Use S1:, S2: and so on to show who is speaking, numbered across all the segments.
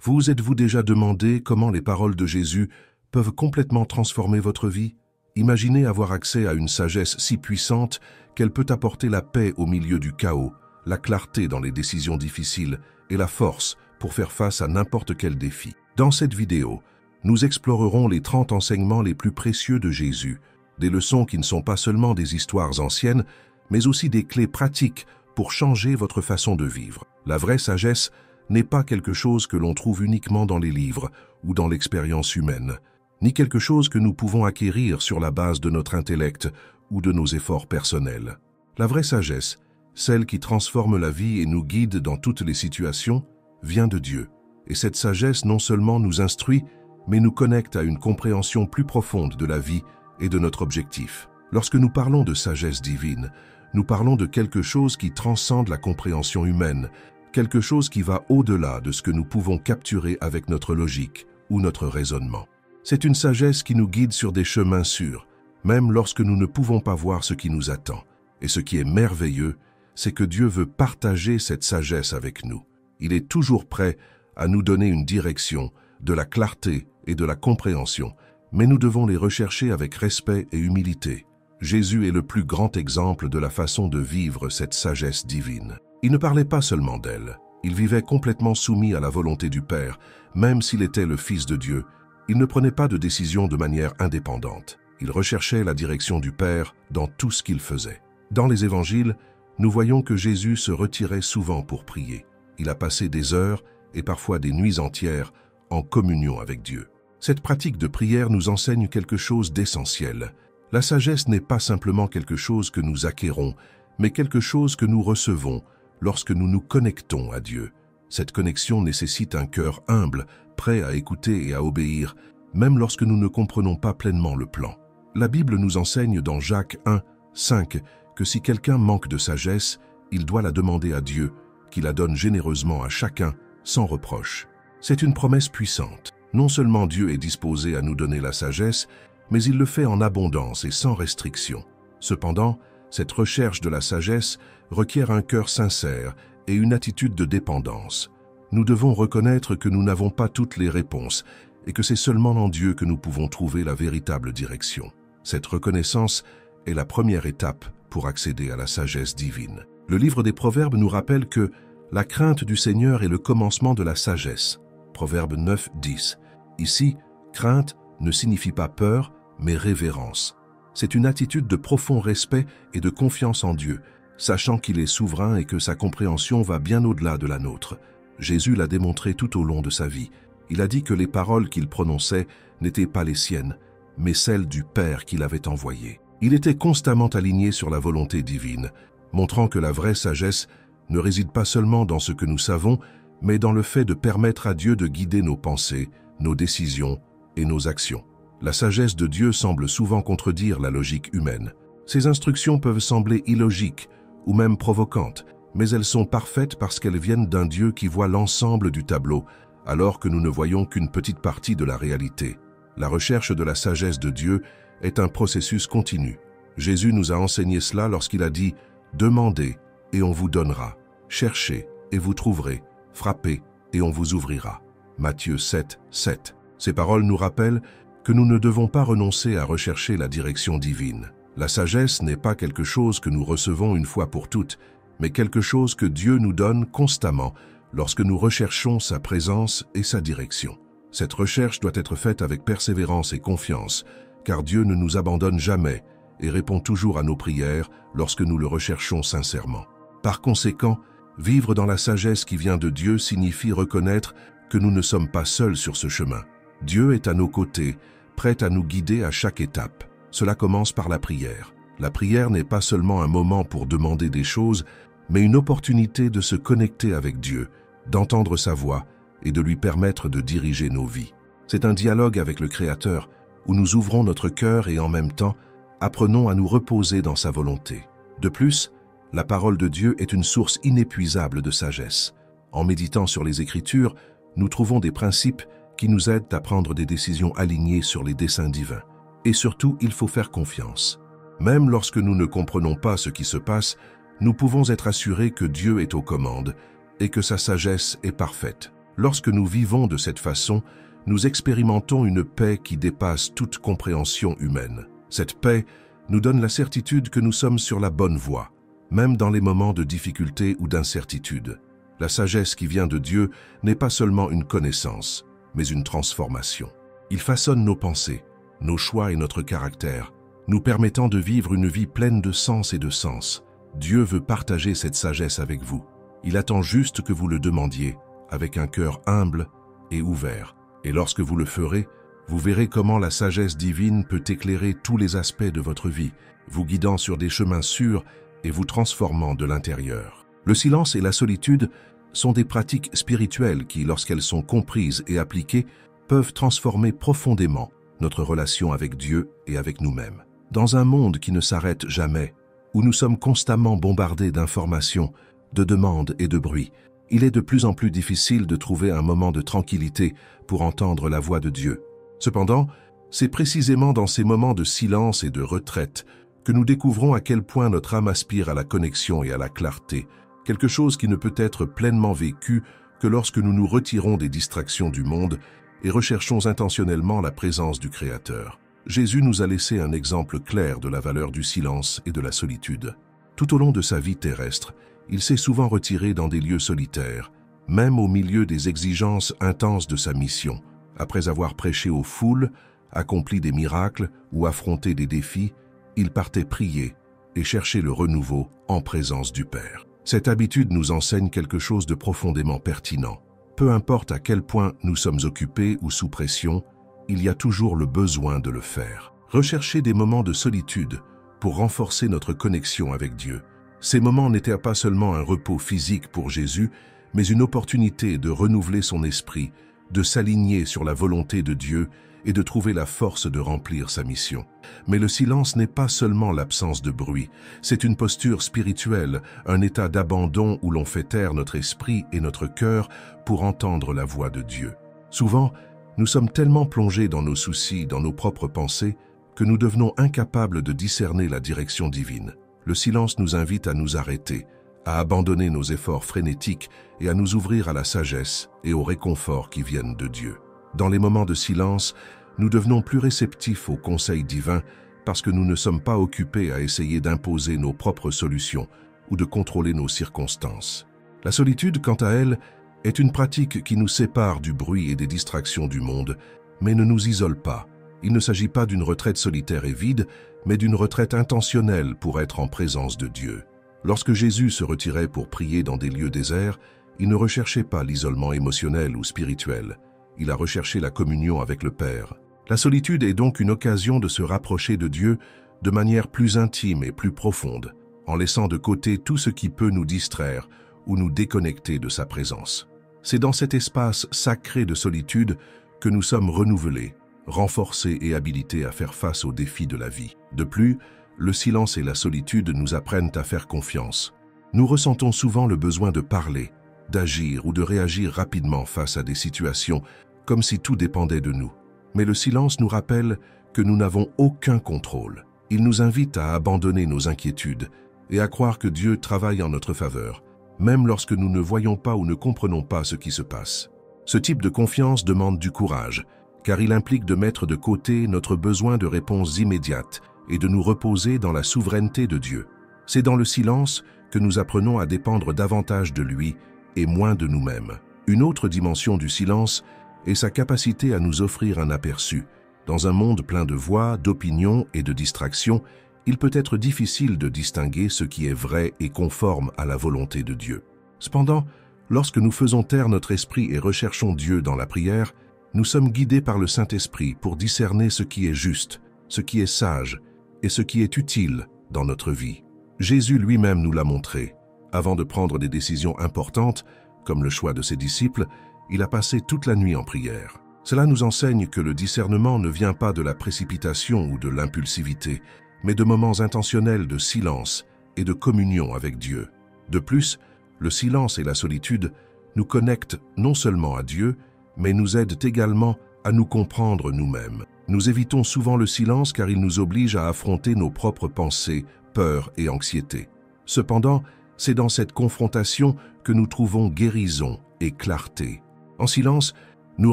S1: Vous êtes-vous déjà demandé comment les paroles de Jésus peuvent complètement transformer votre vie? Imaginez avoir accès à une sagesse si puissante qu'elle peut apporter la paix au milieu du chaos, la clarté dans les décisions difficiles et la force pour faire face à n'importe quel défi. Dans cette vidéo, nous explorerons les 30 enseignements les plus précieux de Jésus, des leçons qui ne sont pas seulement des histoires anciennes, mais aussi des clés pratiques pour changer votre façon de vivre. La vraie sagesse n'est pas quelque chose que l'on trouve uniquement dans les livres ou dans l'expérience humaine, ni quelque chose que nous pouvons acquérir sur la base de notre intellect ou de nos efforts personnels. La vraie sagesse, celle qui transforme la vie et nous guide dans toutes les situations, vient de Dieu. Et cette sagesse non seulement nous instruit, mais nous connecte à une compréhension plus profonde de la vie et de notre objectif. Lorsque nous parlons de sagesse divine, nous parlons de quelque chose qui transcende la compréhension humaine, quelque chose qui va au-delà de ce que nous pouvons capturer avec notre logique ou notre raisonnement. C'est une sagesse qui nous guide sur des chemins sûrs, même lorsque nous ne pouvons pas voir ce qui nous attend. Et ce qui est merveilleux, c'est que Dieu veut partager cette sagesse avec nous. Il est toujours prêt à nous donner une direction, de la clarté et de la compréhension, mais nous devons les rechercher avec respect et humilité. Jésus est le plus grand exemple de la façon de vivre cette sagesse divine. Il ne parlait pas seulement d'elle, il vivait complètement soumis à la volonté du Père, même s'il était le Fils de Dieu. Il ne prenait pas de décision de manière indépendante. Il recherchait la direction du Père dans tout ce qu'il faisait. Dans les évangiles, nous voyons que Jésus se retirait souvent pour prier. Il a passé des heures et parfois des nuits entières en communion avec Dieu. Cette pratique de prière nous enseigne quelque chose d'essentiel. La sagesse n'est pas simplement quelque chose que nous acquérons, mais quelque chose que nous recevons lorsque nous nous connectons à Dieu. Cette connexion nécessite un cœur humble, prêt à écouter et à obéir, même lorsque nous ne comprenons pas pleinement le plan. La Bible nous enseigne dans Jacques 1, 5 que si quelqu'un manque de sagesse, il doit la demander à Dieu, qui la donne généreusement à chacun, sans reproche. C'est une promesse puissante. Non seulement Dieu est disposé à nous donner la sagesse, mais il le fait en abondance et sans restriction. Cependant, cette recherche de la sagesse requiert un cœur sincère et une attitude de dépendance. Nous devons reconnaître que nous n'avons pas toutes les réponses et que c'est seulement en Dieu que nous pouvons trouver la véritable direction. Cette reconnaissance est la première étape pour accéder à la sagesse divine. Le livre des Proverbes nous rappelle que la crainte du Seigneur est le commencement de la sagesse. Proverbe 9, 10. Ici, crainte ne signifie pas peur, mais révérence. C'est une attitude de profond respect et de confiance en Dieu, sachant qu'il est souverain et que sa compréhension va bien au-delà de la nôtre. Jésus l'a démontré tout au long de sa vie. Il a dit que les paroles qu'il prononçait n'étaient pas les siennes, mais celles du Père qui l'avait envoyé. Il était constamment aligné sur la volonté divine, montrant que la vraie sagesse ne réside pas seulement dans ce que nous savons, mais dans le fait de permettre à Dieu de guider nos pensées, nos décisions et nos actions. La sagesse de Dieu semble souvent contredire la logique humaine. Ses instructions peuvent sembler illogiques ou même provocantes, mais elles sont parfaites parce qu'elles viennent d'un Dieu qui voit l'ensemble du tableau, alors que nous ne voyons qu'une petite partie de la réalité. La recherche de la sagesse de Dieu est un processus continu. Jésus nous a enseigné cela lorsqu'il a dit « Demandez et on vous donnera, cherchez et vous trouverez, frappez et on vous ouvrira ». Matthieu 7, 7. Ces paroles nous rappellent que nous ne devons pas renoncer à rechercher la direction divine. La sagesse n'est pas quelque chose que nous recevons une fois pour toutes, mais quelque chose que Dieu nous donne constamment lorsque nous recherchons sa présence et sa direction. Cette recherche doit être faite avec persévérance et confiance, car Dieu ne nous abandonne jamais et répond toujours à nos prières lorsque nous le recherchons sincèrement. Par conséquent, vivre dans la sagesse qui vient de Dieu signifie reconnaître que nous ne sommes pas seuls sur ce chemin. Dieu est à nos côtés, prêt à nous guider à chaque étape. Cela commence par la prière. La prière n'est pas seulement un moment pour demander des choses, mais une opportunité de se connecter avec Dieu, d'entendre sa voix et de lui permettre de diriger nos vies. C'est un dialogue avec le Créateur où nous ouvrons notre cœur et en même temps, apprenons à nous reposer dans sa volonté. De plus, la parole de Dieu est une source inépuisable de sagesse. En méditant sur les Écritures, nous trouvons des principes qui nous aident à prendre des décisions alignées sur les desseins divins. Et surtout, il faut faire confiance. Même lorsque nous ne comprenons pas ce qui se passe, nous pouvons être assurés que Dieu est aux commandes et que sa sagesse est parfaite. Lorsque nous vivons de cette façon, nous expérimentons une paix qui dépasse toute compréhension humaine. Cette paix nous donne la certitude que nous sommes sur la bonne voie, même dans les moments de difficulté ou d'incertitude. La sagesse qui vient de Dieu n'est pas seulement une connaissance, mais une transformation. Il façonne nos pensées, nos choix et notre caractère, nous permettant de vivre une vie pleine de sens et de sens. Dieu veut partager cette sagesse avec vous. Il attend juste que vous le demandiez, avec un cœur humble et ouvert. Et lorsque vous le ferez, vous verrez comment la sagesse divine peut éclairer tous les aspects de votre vie, vous guidant sur des chemins sûrs et vous transformant de l'intérieur. Le silence et la solitude sont des pratiques spirituelles qui, lorsqu'elles sont comprises et appliquées, peuvent transformer profondément notre relation avec Dieu et avec nous-mêmes. Dans un monde qui ne s'arrête jamais, où nous sommes constamment bombardés d'informations, de demandes et de bruit, il est de plus en plus difficile de trouver un moment de tranquillité pour entendre la voix de Dieu. Cependant, c'est précisément dans ces moments de silence et de retraite que nous découvrons à quel point notre âme aspire à la connexion et à la clarté, quelque chose qui ne peut être pleinement vécu que lorsque nous nous retirons des distractions du monde et recherchons intentionnellement la présence du Créateur. Jésus nous a laissé un exemple clair de la valeur du silence et de la solitude. Tout au long de sa vie terrestre, il s'est souvent retiré dans des lieux solitaires, même au milieu des exigences intenses de sa mission. Après avoir prêché aux foules, accompli des miracles ou affronté des défis, il partait prier et chercher le renouveau en présence du Père. Cette habitude nous enseigne quelque chose de profondément pertinent. Peu importe à quel point nous sommes occupés ou sous pression, il y a toujours le besoin de le faire. Rechercher des moments de solitude pour renforcer notre connexion avec Dieu. Ces moments n'étaient pas seulement un repos physique pour Jésus, mais une opportunité de renouveler son esprit, de s'aligner sur la volonté de Dieu et de trouver la force de remplir sa mission. Mais le silence n'est pas seulement l'absence de bruit, c'est une posture spirituelle, un état d'abandon où l'on fait taire notre esprit et notre cœur pour entendre la voix de Dieu. Souvent, nous sommes tellement plongés dans nos soucis, dans nos propres pensées, que nous devenons incapables de discerner la direction divine. Le silence nous invite à nous arrêter, à abandonner nos efforts frénétiques et à nous ouvrir à la sagesse et au réconfort qui viennent de Dieu. Dans les moments de silence, nous devenons plus réceptifs aux conseils divins parce que nous ne sommes pas occupés à essayer d'imposer nos propres solutions ou de contrôler nos circonstances. La solitude, quant à elle, est une pratique qui nous sépare du bruit et des distractions du monde, mais ne nous isole pas. Il ne s'agit pas d'une retraite solitaire et vide, mais d'une retraite intentionnelle pour être en présence de Dieu. Lorsque Jésus se retirait pour prier dans des lieux déserts, il ne recherchait pas l'isolement émotionnel ou spirituel. Il a recherché la communion avec le Père. La solitude est donc une occasion de se rapprocher de Dieu de manière plus intime et plus profonde, en laissant de côté tout ce qui peut nous distraire ou nous déconnecter de sa présence. C'est dans cet espace sacré de solitude que nous sommes renouvelés, renforcés et habilités à faire face aux défis de la vie. De plus, le silence et la solitude nous apprennent à faire confiance. Nous ressentons souvent le besoin de parler, d'agir ou de réagir rapidement face à des situations, comme si tout dépendait de nous. Mais le silence nous rappelle que nous n'avons aucun contrôle. Il nous invite à abandonner nos inquiétudes et à croire que Dieu travaille en notre faveur, même lorsque nous ne voyons pas ou ne comprenons pas ce qui se passe. Ce type de confiance demande du courage, car il implique de mettre de côté notre besoin de réponses immédiates et de nous reposer dans la souveraineté de Dieu. C'est dans le silence que nous apprenons à dépendre davantage de lui et moins de nous-mêmes. Une autre dimension du silence est sa capacité à nous offrir un aperçu. Dans un monde plein de voix, d'opinions et de distractions, il peut être difficile de distinguer ce qui est vrai et conforme à la volonté de Dieu. Cependant, lorsque nous faisons taire notre esprit et recherchons Dieu dans la prière, nous sommes guidés par le Saint-Esprit pour discerner ce qui est juste, ce qui est sage et ce qui est utile dans notre vie. Jésus lui-même nous l'a montré. Avant de prendre des décisions importantes, comme le choix de ses disciples, il a passé toute la nuit en prière. Cela nous enseigne que le discernement ne vient pas de la précipitation ou de l'impulsivité, mais de moments intentionnels de silence et de communion avec Dieu. De plus, le silence et la solitude nous connectent non seulement à Dieu, mais nous aident également à nous comprendre nous-mêmes. Nous évitons souvent le silence car il nous oblige à affronter nos propres pensées, peurs et anxiétés. Cependant, c'est dans cette confrontation que nous trouvons guérison et clarté. En silence, nous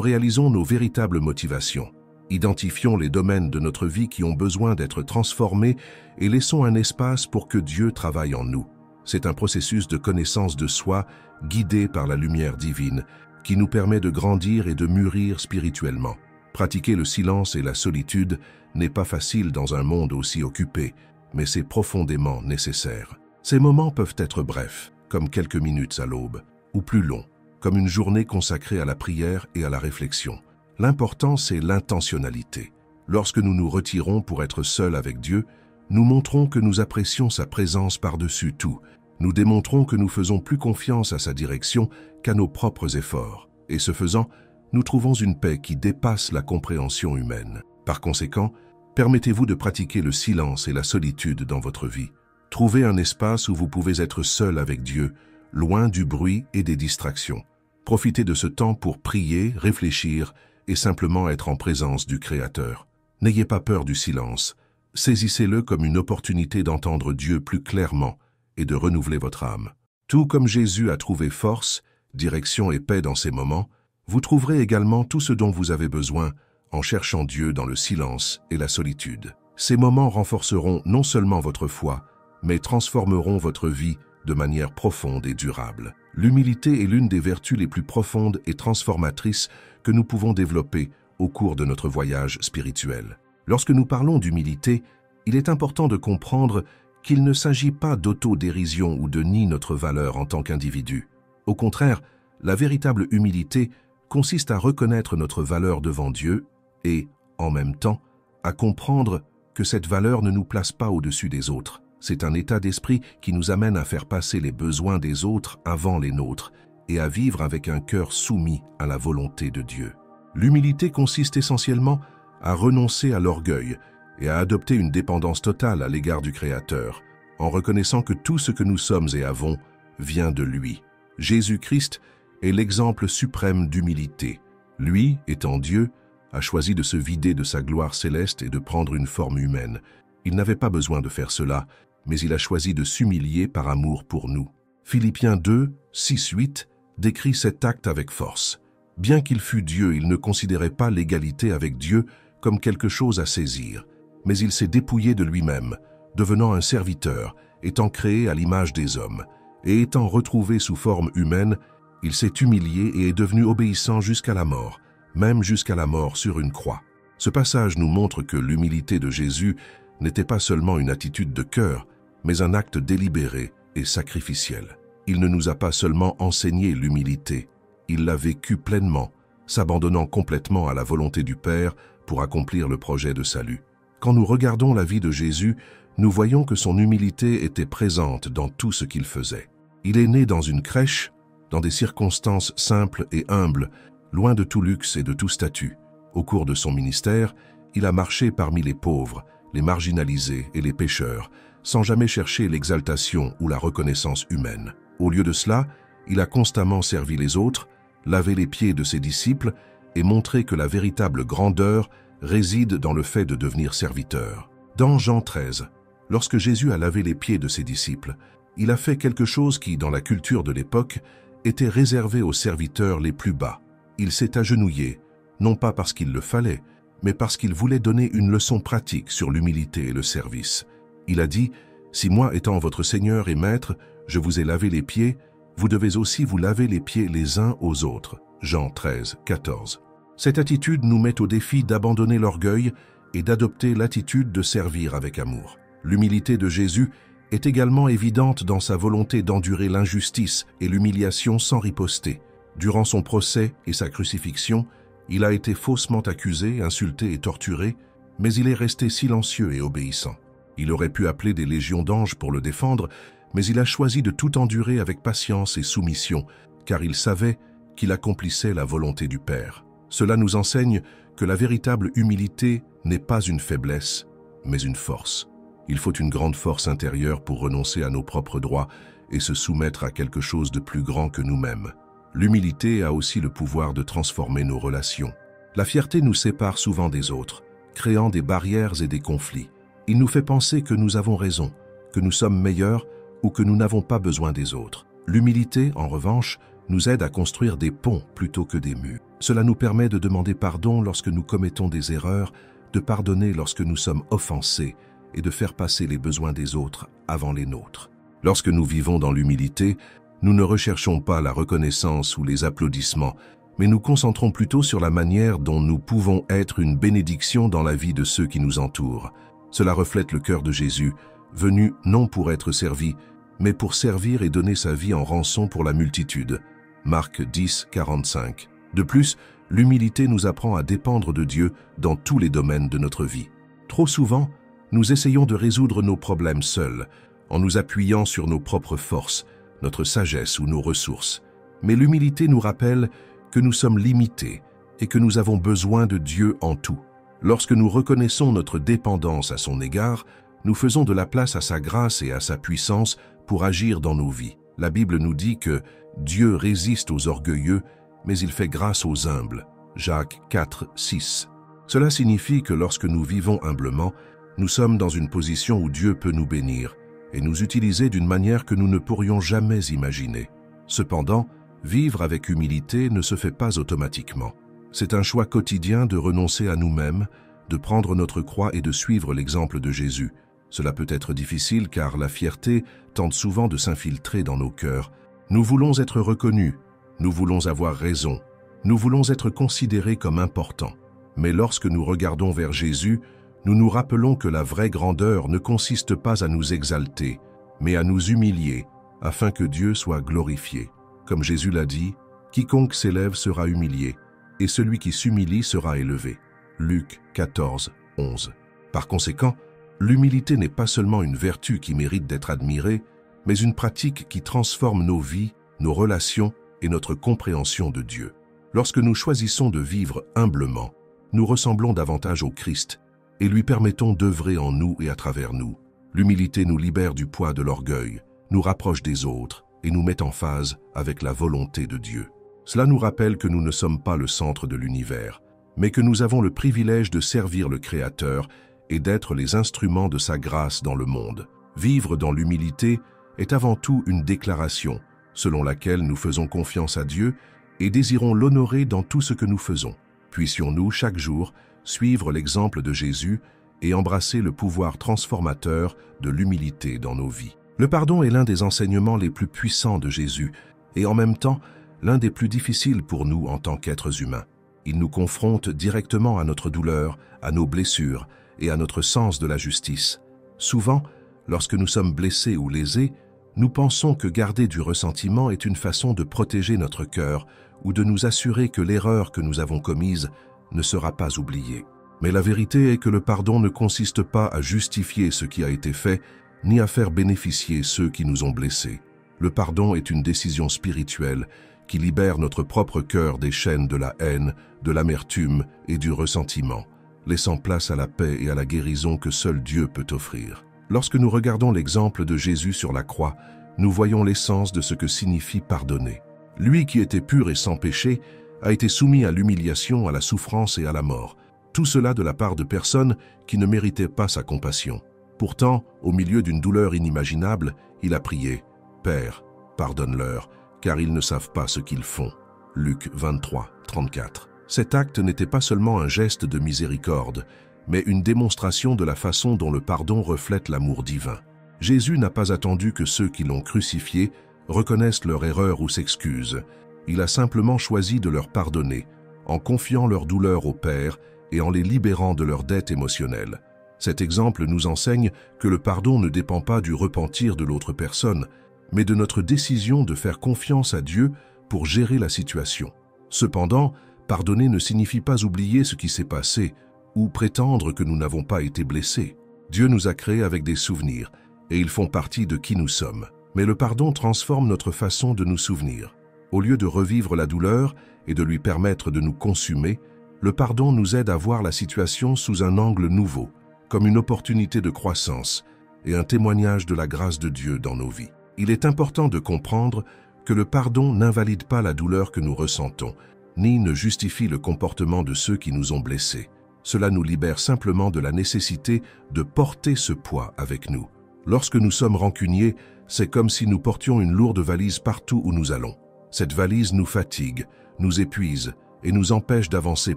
S1: réalisons nos véritables motivations. Identifions les domaines de notre vie qui ont besoin d'être transformés et laissons un espace pour que Dieu travaille en nous. C'est un processus de connaissance de soi guidé par la lumière divine qui nous permet de grandir et de mûrir spirituellement. Pratiquer le silence et la solitude n'est pas facile dans un monde aussi occupé, mais c'est profondément nécessaire. Ces moments peuvent être brefs, comme quelques minutes à l'aube, ou plus longs, comme une journée consacrée à la prière et à la réflexion. L'important, c'est l'intentionnalité. Lorsque nous nous retirons pour être seuls avec Dieu, nous montrons que nous apprécions sa présence par-dessus tout. Nous démontrons que nous faisons plus confiance à sa direction qu'à nos propres efforts. Et ce faisant, nous trouvons une paix qui dépasse la compréhension humaine. Par conséquent, permettez-vous de pratiquer le silence et la solitude dans votre vie. Trouvez un espace où vous pouvez être seul avec Dieu, loin du bruit et des distractions. Profitez de ce temps pour prier, réfléchir et simplement être en présence du Créateur. N'ayez pas peur du silence. Saisissez-le comme une opportunité d'entendre Dieu plus clairement et de renouveler votre âme. Tout comme Jésus a trouvé force, direction et paix dans ces moments, vous trouverez également tout ce dont vous avez besoin en cherchant Dieu dans le silence et la solitude. Ces moments renforceront non seulement votre foi, mais transformeront votre vie de manière profonde et durable. L'humilité est l'une des vertus les plus profondes et transformatrices que nous pouvons développer au cours de notre voyage spirituel. Lorsque nous parlons d'humilité, il est important de comprendre qu'il ne s'agit pas d'autodérision ou de nier notre valeur en tant qu'individu. Au contraire, la véritable humilité consiste à reconnaître notre valeur devant Dieu et, en même temps, à comprendre que cette valeur ne nous place pas au-dessus des autres. C'est un état d'esprit qui nous amène à faire passer les besoins des autres avant les nôtres et à vivre avec un cœur soumis à la volonté de Dieu. L'humilité consiste essentiellement à renoncer à l'orgueil et à adopter une dépendance totale à l'égard du Créateur, en reconnaissant que tout ce que nous sommes et avons vient de lui. Jésus-Christ est l'exemple suprême d'humilité. Lui, étant Dieu, a choisi de se vider de sa gloire céleste et de prendre une forme humaine. Il n'avait pas besoin de faire cela, mais il a choisi de s'humilier par amour pour nous. Philippiens 2, 6-8 décrit cet acte avec force. Bien qu'il fût Dieu, il ne considérait pas l'égalité avec Dieu comme quelque chose à saisir, mais il s'est dépouillé de lui-même, devenant un serviteur, étant créé à l'image des hommes, et étant retrouvé sous forme humaine, il s'est humilié et est devenu obéissant jusqu'à la mort, même jusqu'à la mort sur une croix. Ce passage nous montre que l'humilité de Jésus n'était pas seulement une attitude de cœur, mais un acte délibéré et sacrificiel. Il ne nous a pas seulement enseigné l'humilité, il l'a vécue pleinement, s'abandonnant complètement à la volonté du Père pour accomplir le projet de salut. Quand nous regardons la vie de Jésus, nous voyons que son humilité était présente dans tout ce qu'il faisait. Il est né dans une crèche, dans des circonstances simples et humbles, loin de tout luxe et de tout statut. Au cours de son ministère, il a marché parmi les pauvres, les marginalisés et les pécheurs, sans jamais chercher l'exaltation ou la reconnaissance humaine. Au lieu de cela, il a constamment servi les autres, lavé les pieds de ses disciples et montré que la véritable grandeur réside dans le fait de devenir serviteur. Dans Jean 13, lorsque Jésus a lavé les pieds de ses disciples, il a fait quelque chose qui, dans la culture de l'époque, était réservé aux serviteurs les plus bas. Il s'est agenouillé, non pas parce qu'il le fallait, mais parce qu'il voulait donner une leçon pratique sur l'humilité et le service. Il a dit, « Si moi, étant votre Seigneur et Maître, je vous ai lavé les pieds, vous devez aussi vous laver les pieds les uns aux autres. » Jean 13, 14. Cette attitude nous met au défi d'abandonner l'orgueil et d'adopter l'attitude de servir avec amour. L'humilité de Jésus est également évidente dans sa volonté d'endurer l'injustice et l'humiliation sans riposter. Durant son procès et sa crucifixion, il a été faussement accusé, insulté et torturé, mais il est resté silencieux et obéissant. Il aurait pu appeler des légions d'anges pour le défendre, mais il a choisi de tout endurer avec patience et soumission, car il savait qu'il accomplissait la volonté du Père. Cela nous enseigne que la véritable humilité n'est pas une faiblesse, mais une force. Il faut une grande force intérieure pour renoncer à nos propres droits et se soumettre à quelque chose de plus grand que nous-mêmes. L'humilité a aussi le pouvoir de transformer nos relations. La fierté nous sépare souvent des autres, créant des barrières et des conflits. Il nous fait penser que nous avons raison, que nous sommes meilleurs ou que nous n'avons pas besoin des autres. L'humilité, en revanche, nous aide à construire des ponts plutôt que des murs. Cela nous permet de demander pardon lorsque nous commettons des erreurs, de pardonner lorsque nous sommes offensés et de faire passer les besoins des autres avant les nôtres. Lorsque nous vivons dans l'humilité, nous ne recherchons pas la reconnaissance ou les applaudissements, mais nous concentrons plutôt sur la manière dont nous pouvons être une bénédiction dans la vie de ceux qui nous entourent. Cela reflète le cœur de Jésus, venu non pour être servi, mais pour servir et donner sa vie en rançon pour la multitude. Marc 10, 45. De plus, l'humilité nous apprend à dépendre de Dieu dans tous les domaines de notre vie. Trop souvent, nous essayons de résoudre nos problèmes seuls, en nous appuyant sur nos propres forces, notre sagesse ou nos ressources. Mais l'humilité nous rappelle que nous sommes limités et que nous avons besoin de Dieu en tout. Lorsque nous reconnaissons notre dépendance à son égard, nous faisons de la place à sa grâce et à sa puissance pour agir dans nos vies. La Bible nous dit que Dieu résiste aux orgueilleux, mais il fait grâce aux humbles. Jacques 4, 6. Cela signifie que lorsque nous vivons humblement, nous sommes dans une position où Dieu peut nous bénir et nous utiliser d'une manière que nous ne pourrions jamais imaginer. Cependant, vivre avec humilité ne se fait pas automatiquement. C'est un choix quotidien de renoncer à nous-mêmes, de prendre notre croix et de suivre l'exemple de Jésus. Cela peut être difficile car la fierté tente souvent de s'infiltrer dans nos cœurs. Nous voulons être reconnus, nous voulons avoir raison, nous voulons être considérés comme importants. Mais lorsque nous regardons vers Jésus, nous nous rappelons que la vraie grandeur ne consiste pas à nous exalter, mais à nous humilier, afin que Dieu soit glorifié. Comme Jésus l'a dit, « Quiconque s'élève sera humilié, et celui qui s'humilie sera élevé. » Luc 14, 11. Par conséquent, l'humilité n'est pas seulement une vertu qui mérite d'être admirée, mais une pratique qui transforme nos vies, nos relations et notre compréhension de Dieu. Lorsque nous choisissons de vivre humblement, nous ressemblons davantage au Christ et lui permettons d'œuvrer en nous et à travers nous. L'humilité nous libère du poids de l'orgueil, nous rapproche des autres et nous met en phase avec la volonté de Dieu. Cela nous rappelle que nous ne sommes pas le centre de l'univers, mais que nous avons le privilège de servir le Créateur et d'être les instruments de sa grâce dans le monde. Vivre dans l'humilité est avant tout une déclaration, selon laquelle nous faisons confiance à Dieu et désirons l'honorer dans tout ce que nous faisons. Puissions-nous chaque jour suivre l'exemple de Jésus et embrasser le pouvoir transformateur de l'humilité dans nos vies. Le pardon est l'un des enseignements les plus puissants de Jésus et en même temps l'un des plus difficiles pour nous en tant qu'êtres humains. Il nous confronte directement à notre douleur, à nos blessures et à notre sens de la justice. Souvent, lorsque nous sommes blessés ou lésés, nous pensons que garder du ressentiment est une façon de protéger notre cœur ou de nous assurer que l'erreur que nous avons commise ne sera pas oubliée. Mais la vérité est que le pardon ne consiste pas à justifier ce qui a été fait, ni à faire bénéficier ceux qui nous ont blessés. Le pardon est une décision spirituelle qui libère notre propre cœur des chaînes de la haine, de l'amertume et du ressentiment, laissant place à la paix et à la guérison que seul Dieu peut offrir. Lorsque nous regardons l'exemple de Jésus sur la croix, nous voyons l'essence de ce que signifie pardonner. Lui qui était pur et sans péché a été soumis à l'humiliation, à la souffrance et à la mort. Tout cela de la part de personnes qui ne méritaient pas sa compassion. Pourtant, au milieu d'une douleur inimaginable, il a prié « Père, pardonne-leur, car ils ne savent pas ce qu'ils font. » Luc 23, 34. Cet acte n'était pas seulement un geste de miséricorde, mais une démonstration de la façon dont le pardon reflète l'amour divin. Jésus n'a pas attendu que ceux qui l'ont crucifié reconnaissent leur erreur ou s'excusent. Il a simplement choisi de leur pardonner, en confiant leur douleur au Père et en les libérant de leur dette émotionnelle. Cet exemple nous enseigne que le pardon ne dépend pas du repentir de l'autre personne, mais de notre décision de faire confiance à Dieu pour gérer la situation. Cependant, pardonner ne signifie pas oublier ce qui s'est passé ou prétendre que nous n'avons pas été blessés. Dieu nous a créés avec des souvenirs et ils font partie de qui nous sommes. Mais le pardon transforme notre façon de nous souvenir. Au lieu de revivre la douleur et de lui permettre de nous consumer, le pardon nous aide à voir la situation sous un angle nouveau, comme une opportunité de croissance et un témoignage de la grâce de Dieu dans nos vies. Il est important de comprendre que le pardon n'invalide pas la douleur que nous ressentons, ni ne justifie le comportement de ceux qui nous ont blessés. Cela nous libère simplement de la nécessité de porter ce poids avec nous. Lorsque nous sommes rancuniers, c'est comme si nous portions une lourde valise partout où nous allons. Cette valise nous fatigue, nous épuise et nous empêche d'avancer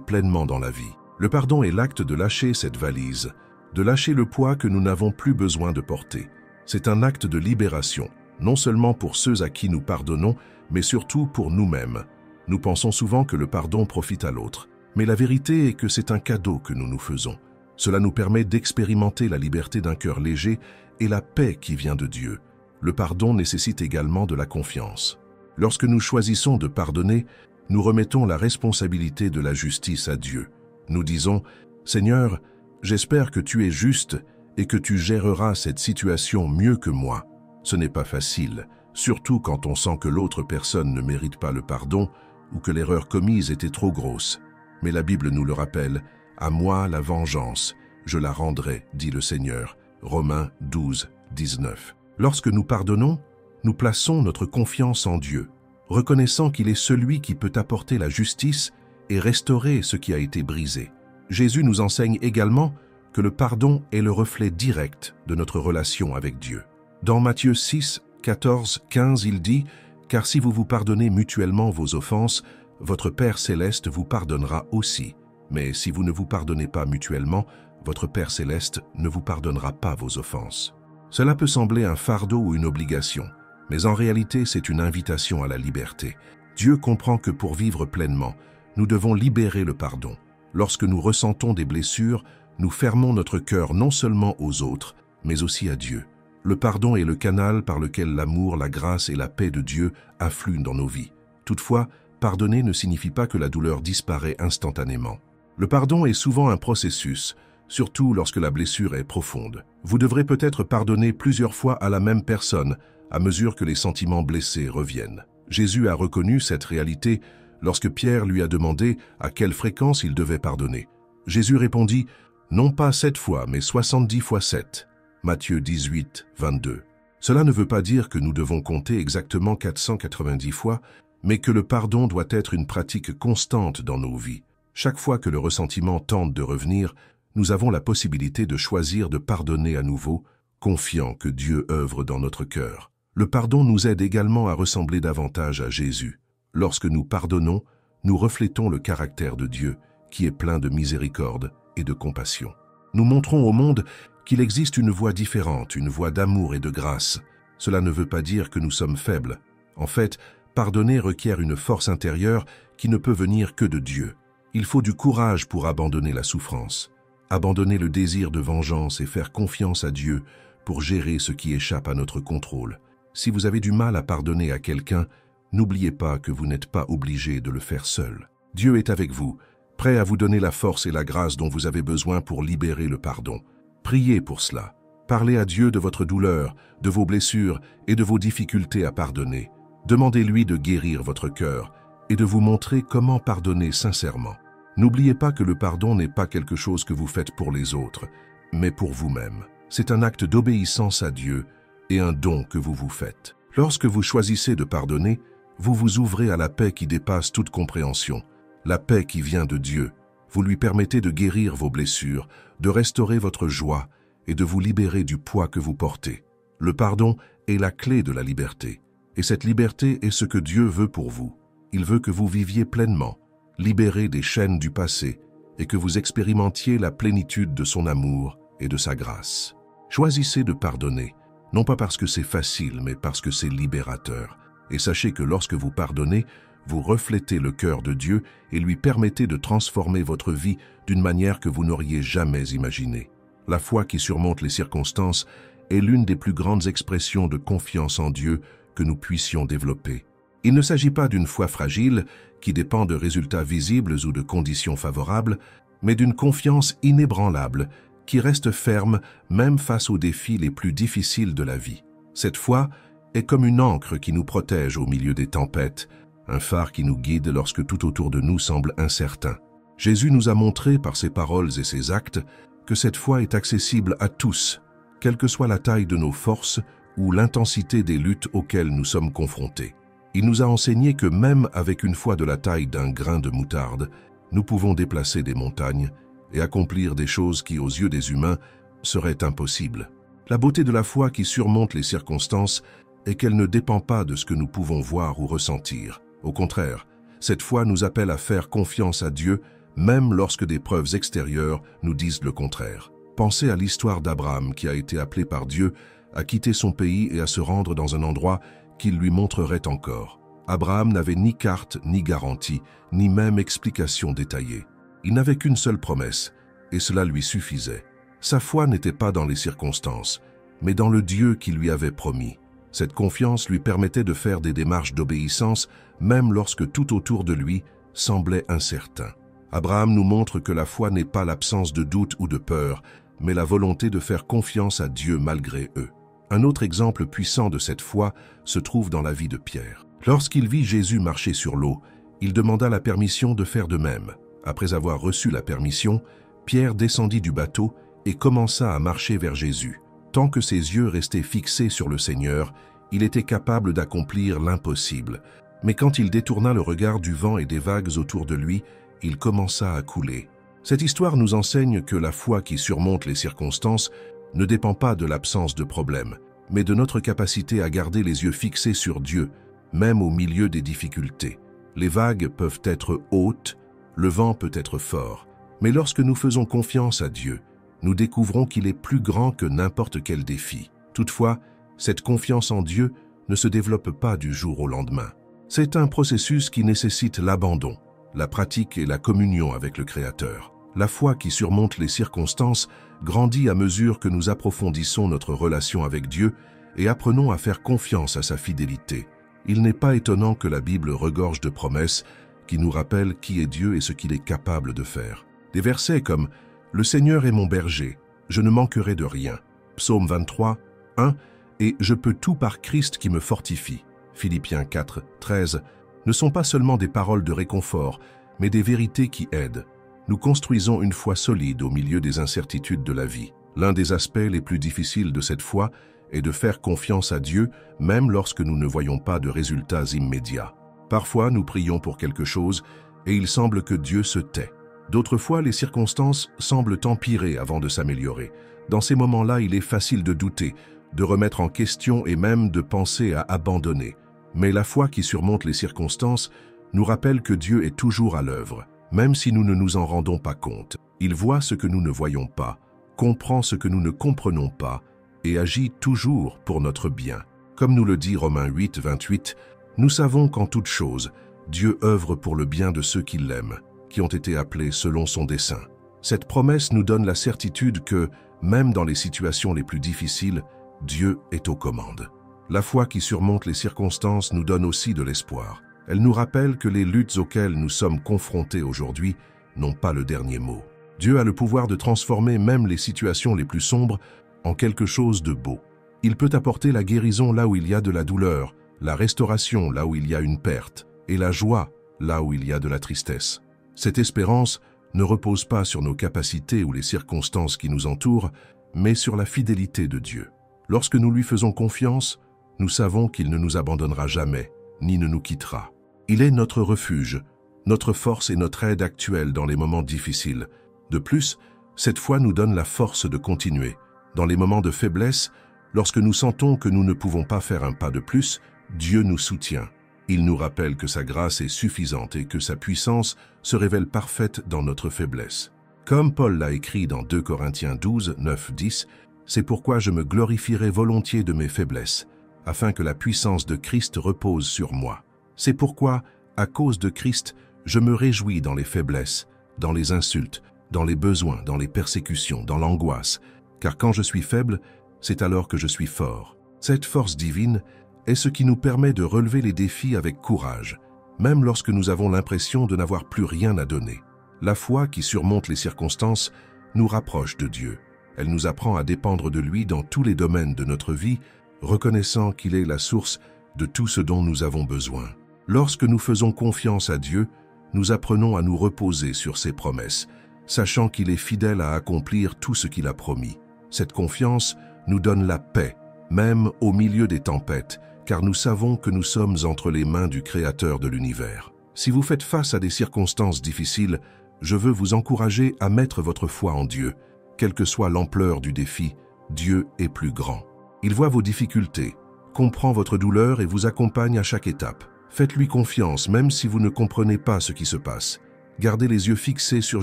S1: pleinement dans la vie. Le pardon est l'acte de lâcher cette valise, de lâcher le poids que nous n'avons plus besoin de porter. C'est un acte de libération, non seulement pour ceux à qui nous pardonnons, mais surtout pour nous-mêmes. Nous pensons souvent que le pardon profite à l'autre, mais la vérité est que c'est un cadeau que nous nous faisons. Cela nous permet d'expérimenter la liberté d'un cœur léger et la paix qui vient de Dieu. Le pardon nécessite également de la confiance. Lorsque nous choisissons de pardonner, nous remettons la responsabilité de la justice à Dieu. Nous disons « Seigneur, j'espère que tu es juste et que tu géreras cette situation mieux que moi. » Ce n'est pas facile, surtout quand on sent que l'autre personne ne mérite pas le pardon ou que l'erreur commise était trop grosse. Mais la Bible nous le rappelle, « À moi la vengeance, je la rendrai, dit le Seigneur. » Romains 12, 19. Lorsque nous pardonnons, nous plaçons notre confiance en Dieu, reconnaissant qu'il est celui qui peut apporter la justice et restaurer ce qui a été brisé. Jésus nous enseigne également que le pardon est le reflet direct de notre relation avec Dieu. Dans Matthieu 6, 14, 15, il dit « Car si vous vous pardonnez mutuellement vos offenses, votre Père céleste vous pardonnera aussi. Mais si vous ne vous pardonnez pas mutuellement, votre Père céleste ne vous pardonnera pas vos offenses. » Cela peut sembler un fardeau ou une obligation, mais en réalité c'est une invitation à la liberté. Dieu comprend que pour vivre pleinement, nous devons libérer le pardon. Lorsque nous ressentons des blessures, nous fermons notre cœur non seulement aux autres, mais aussi à Dieu. Le pardon est le canal par lequel l'amour, la grâce et la paix de Dieu affluent dans nos vies. Toutefois, pardonner ne signifie pas que la douleur disparaît instantanément. Le pardon est souvent un processus, surtout lorsque la blessure est profonde. Vous devrez peut-être pardonner plusieurs fois à la même personne, à mesure que les sentiments blessés reviennent. Jésus a reconnu cette réalité lorsque Pierre lui a demandé à quelle fréquence il devait pardonner. Jésus répondit « Non pas 7 fois, mais 70 fois 7. » Matthieu 18, 22. Cela ne veut pas dire que nous devons compter exactement 490 fois, mais que le pardon doit être une pratique constante dans nos vies. Chaque fois que le ressentiment tente de revenir, nous avons la possibilité de choisir de pardonner à nouveau, confiant que Dieu œuvre dans notre cœur. Le pardon nous aide également à ressembler davantage à Jésus. Lorsque nous pardonnons, nous reflétons le caractère de Dieu, qui est plein de miséricorde et de compassion. Nous montrons au monde qu'il existe une voie différente, une voie d'amour et de grâce. Cela ne veut pas dire que nous sommes faibles. En fait, pardonner requiert une force intérieure qui ne peut venir que de Dieu. Il faut du courage pour abandonner la souffrance, abandonner le désir de vengeance et faire confiance à Dieu pour gérer ce qui échappe à notre contrôle. Si vous avez du mal à pardonner à quelqu'un, n'oubliez pas que vous n'êtes pas obligé de le faire seul. Dieu est avec vous, prêt à vous donner la force et la grâce dont vous avez besoin pour libérer le pardon. Priez pour cela. Parlez à Dieu de votre douleur, de vos blessures et de vos difficultés à pardonner. Demandez-lui de guérir votre cœur et de vous montrer comment pardonner sincèrement. N'oubliez pas que le pardon n'est pas quelque chose que vous faites pour les autres, mais pour vous-même. C'est un acte d'obéissance à Dieu et un don que vous vous faites. Lorsque vous choisissez de pardonner, vous vous ouvrez à la paix qui dépasse toute compréhension, la paix qui vient de Dieu. Vous lui permettez de guérir vos blessures, de restaurer votre joie et de vous libérer du poids que vous portez. Le pardon est la clé de la liberté, et cette liberté est ce que Dieu veut pour vous. Il veut que vous viviez pleinement, libérés des chaînes du passé, et que vous expérimentiez la plénitude de son amour et de sa grâce. Choisissez de pardonner, non pas parce que c'est facile, mais parce que c'est libérateur. Et sachez que lorsque vous pardonnez, vous reflétez le cœur de Dieu et lui permettez de transformer votre vie d'une manière que vous n'auriez jamais imaginée. La foi qui surmonte les circonstances est l'une des plus grandes expressions de confiance en Dieu que nous puissions développer. Il ne s'agit pas d'une foi fragile qui dépend de résultats visibles ou de conditions favorables, mais d'une confiance inébranlable qui reste ferme même face aux défis les plus difficiles de la vie. Cette foi est comme une ancre qui nous protège au milieu des tempêtes, un phare qui nous guide lorsque tout autour de nous semble incertain. Jésus nous a montré par ses paroles et ses actes que cette foi est accessible à tous, quelle que soit la taille de nos forces ou l'intensité des luttes auxquelles nous sommes confrontés. Il nous a enseigné que même avec une foi de la taille d'un grain de moutarde, nous pouvons déplacer des montagnes et accomplir des choses qui, aux yeux des humains, seraient impossibles. La beauté de la foi qui surmonte les circonstances est qu'elle ne dépend pas de ce que nous pouvons voir ou ressentir. Au contraire, cette foi nous appelle à faire confiance à Dieu, même lorsque des preuves extérieures nous disent le contraire. Pensez à l'histoire d'Abraham qui a été appelé par Dieu à quitter son pays et à se rendre dans un endroit qu'il lui montrerait encore. Abraham n'avait ni carte, ni garantie, ni même explication détaillée. Il n'avait qu'une seule promesse, et cela lui suffisait. Sa foi n'était pas dans les circonstances, mais dans le Dieu qui lui avait promis. Cette confiance lui permettait de faire des démarches d'obéissance, même lorsque tout autour de lui semblait incertain. Abraham nous montre que la foi n'est pas l'absence de doute ou de peur, mais la volonté de faire confiance à Dieu malgré eux. Un autre exemple puissant de cette foi se trouve dans la vie de Pierre. Lorsqu'il vit Jésus marcher sur l'eau, il demanda la permission de faire de même. Après avoir reçu la permission, Pierre descendit du bateau et commença à marcher vers Jésus. Tant que ses yeux restaient fixés sur le Seigneur, il était capable d'accomplir l'impossible. Mais quand il détourna le regard du vent et des vagues autour de lui, il commença à couler. Cette histoire nous enseigne que la foi qui surmonte les circonstances ne dépend pas de l'absence de problèmes, mais de notre capacité à garder les yeux fixés sur Dieu, même au milieu des difficultés. Les vagues peuvent être hautes, le vent peut être fort, mais lorsque nous faisons confiance à Dieu, nous découvrons qu'il est plus grand que n'importe quel défi. Toutefois, cette confiance en Dieu ne se développe pas du jour au lendemain. C'est un processus qui nécessite l'abandon, la pratique et la communion avec le Créateur. La foi qui surmonte les circonstances grandit à mesure que nous approfondissons notre relation avec Dieu et apprenons à faire confiance à sa fidélité. Il n'est pas étonnant que la Bible regorge de promesses qui nous rappellent qui est Dieu et ce qu'il est capable de faire. Des versets comme « Le Seigneur est mon berger, je ne manquerai de rien » Psaume 23, 1 et « Je peux tout par Christ qui me fortifie » Philippiens 4, 13 ne sont pas seulement des paroles de réconfort, mais des vérités qui aident. Nous construisons une foi solide au milieu des incertitudes de la vie. L'un des aspects les plus difficiles de cette foi est de faire confiance à Dieu, même lorsque nous ne voyons pas de résultats immédiats. Parfois, nous prions pour quelque chose et il semble que Dieu se tait. D'autres fois, les circonstances semblent empirer avant de s'améliorer. Dans ces moments-là, il est facile de douter, de remettre en question et même de penser à abandonner. Mais la foi qui surmonte les circonstances nous rappelle que Dieu est toujours à l'œuvre. Même si nous ne nous en rendons pas compte, il voit ce que nous ne voyons pas, comprend ce que nous ne comprenons pas et agit toujours pour notre bien. Comme nous le dit Romains 8, 28, nous savons qu'en toute chose, Dieu œuvre pour le bien de ceux qui l'aiment, qui ont été appelés selon son dessein. Cette promesse nous donne la certitude que, même dans les situations les plus difficiles, Dieu est aux commandes. La foi qui surmonte les circonstances nous donne aussi de l'espoir. Elle nous rappelle que les luttes auxquelles nous sommes confrontés aujourd'hui n'ont pas le dernier mot. Dieu a le pouvoir de transformer même les situations les plus sombres en quelque chose de beau. Il peut apporter la guérison là où il y a de la douleur, la restauration là où il y a une perte, et la joie là où il y a de la tristesse. Cette espérance ne repose pas sur nos capacités ou les circonstances qui nous entourent, mais sur la fidélité de Dieu. Lorsque nous lui faisons confiance, nous savons qu'il ne nous abandonnera jamais, ni ne nous quittera. Il est notre refuge, notre force et notre aide actuelle dans les moments difficiles. De plus, cette foi nous donne la force de continuer. Dans les moments de faiblesse, lorsque nous sentons que nous ne pouvons pas faire un pas de plus, Dieu nous soutient. Il nous rappelle que sa grâce est suffisante et que sa puissance se révèle parfaite dans notre faiblesse. Comme Paul l'a écrit dans 2 Corinthiens 12, 9, 10, « C'est pourquoi je me glorifierai volontiers de mes faiblesses, afin que la puissance de Christ repose sur moi. C'est pourquoi, à cause de Christ, je me réjouis dans les faiblesses, dans les insultes, dans les besoins, dans les persécutions, dans l'angoisse, car quand je suis faible, c'est alors que je suis fort. » Cette force divine est ce qui nous permet de relever les défis avec courage, même lorsque nous avons l'impression de n'avoir plus rien à donner. La foi qui surmonte les circonstances nous rapproche de Dieu. Elle nous apprend à dépendre de lui dans tous les domaines de notre vie, reconnaissant qu'il est la source de tout ce dont nous avons besoin. Lorsque nous faisons confiance à Dieu, nous apprenons à nous reposer sur ses promesses, sachant qu'il est fidèle à accomplir tout ce qu'il a promis. Cette confiance nous donne la paix, même au milieu des tempêtes, car nous savons que nous sommes entre les mains du Créateur de l'univers. Si vous faites face à des circonstances difficiles, je veux vous encourager à mettre votre foi en Dieu. Quelle que soit l'ampleur du défi, Dieu est plus grand. Il voit vos difficultés, comprend votre douleur et vous accompagne à chaque étape. Faites-lui confiance même si vous ne comprenez pas ce qui se passe. Gardez les yeux fixés sur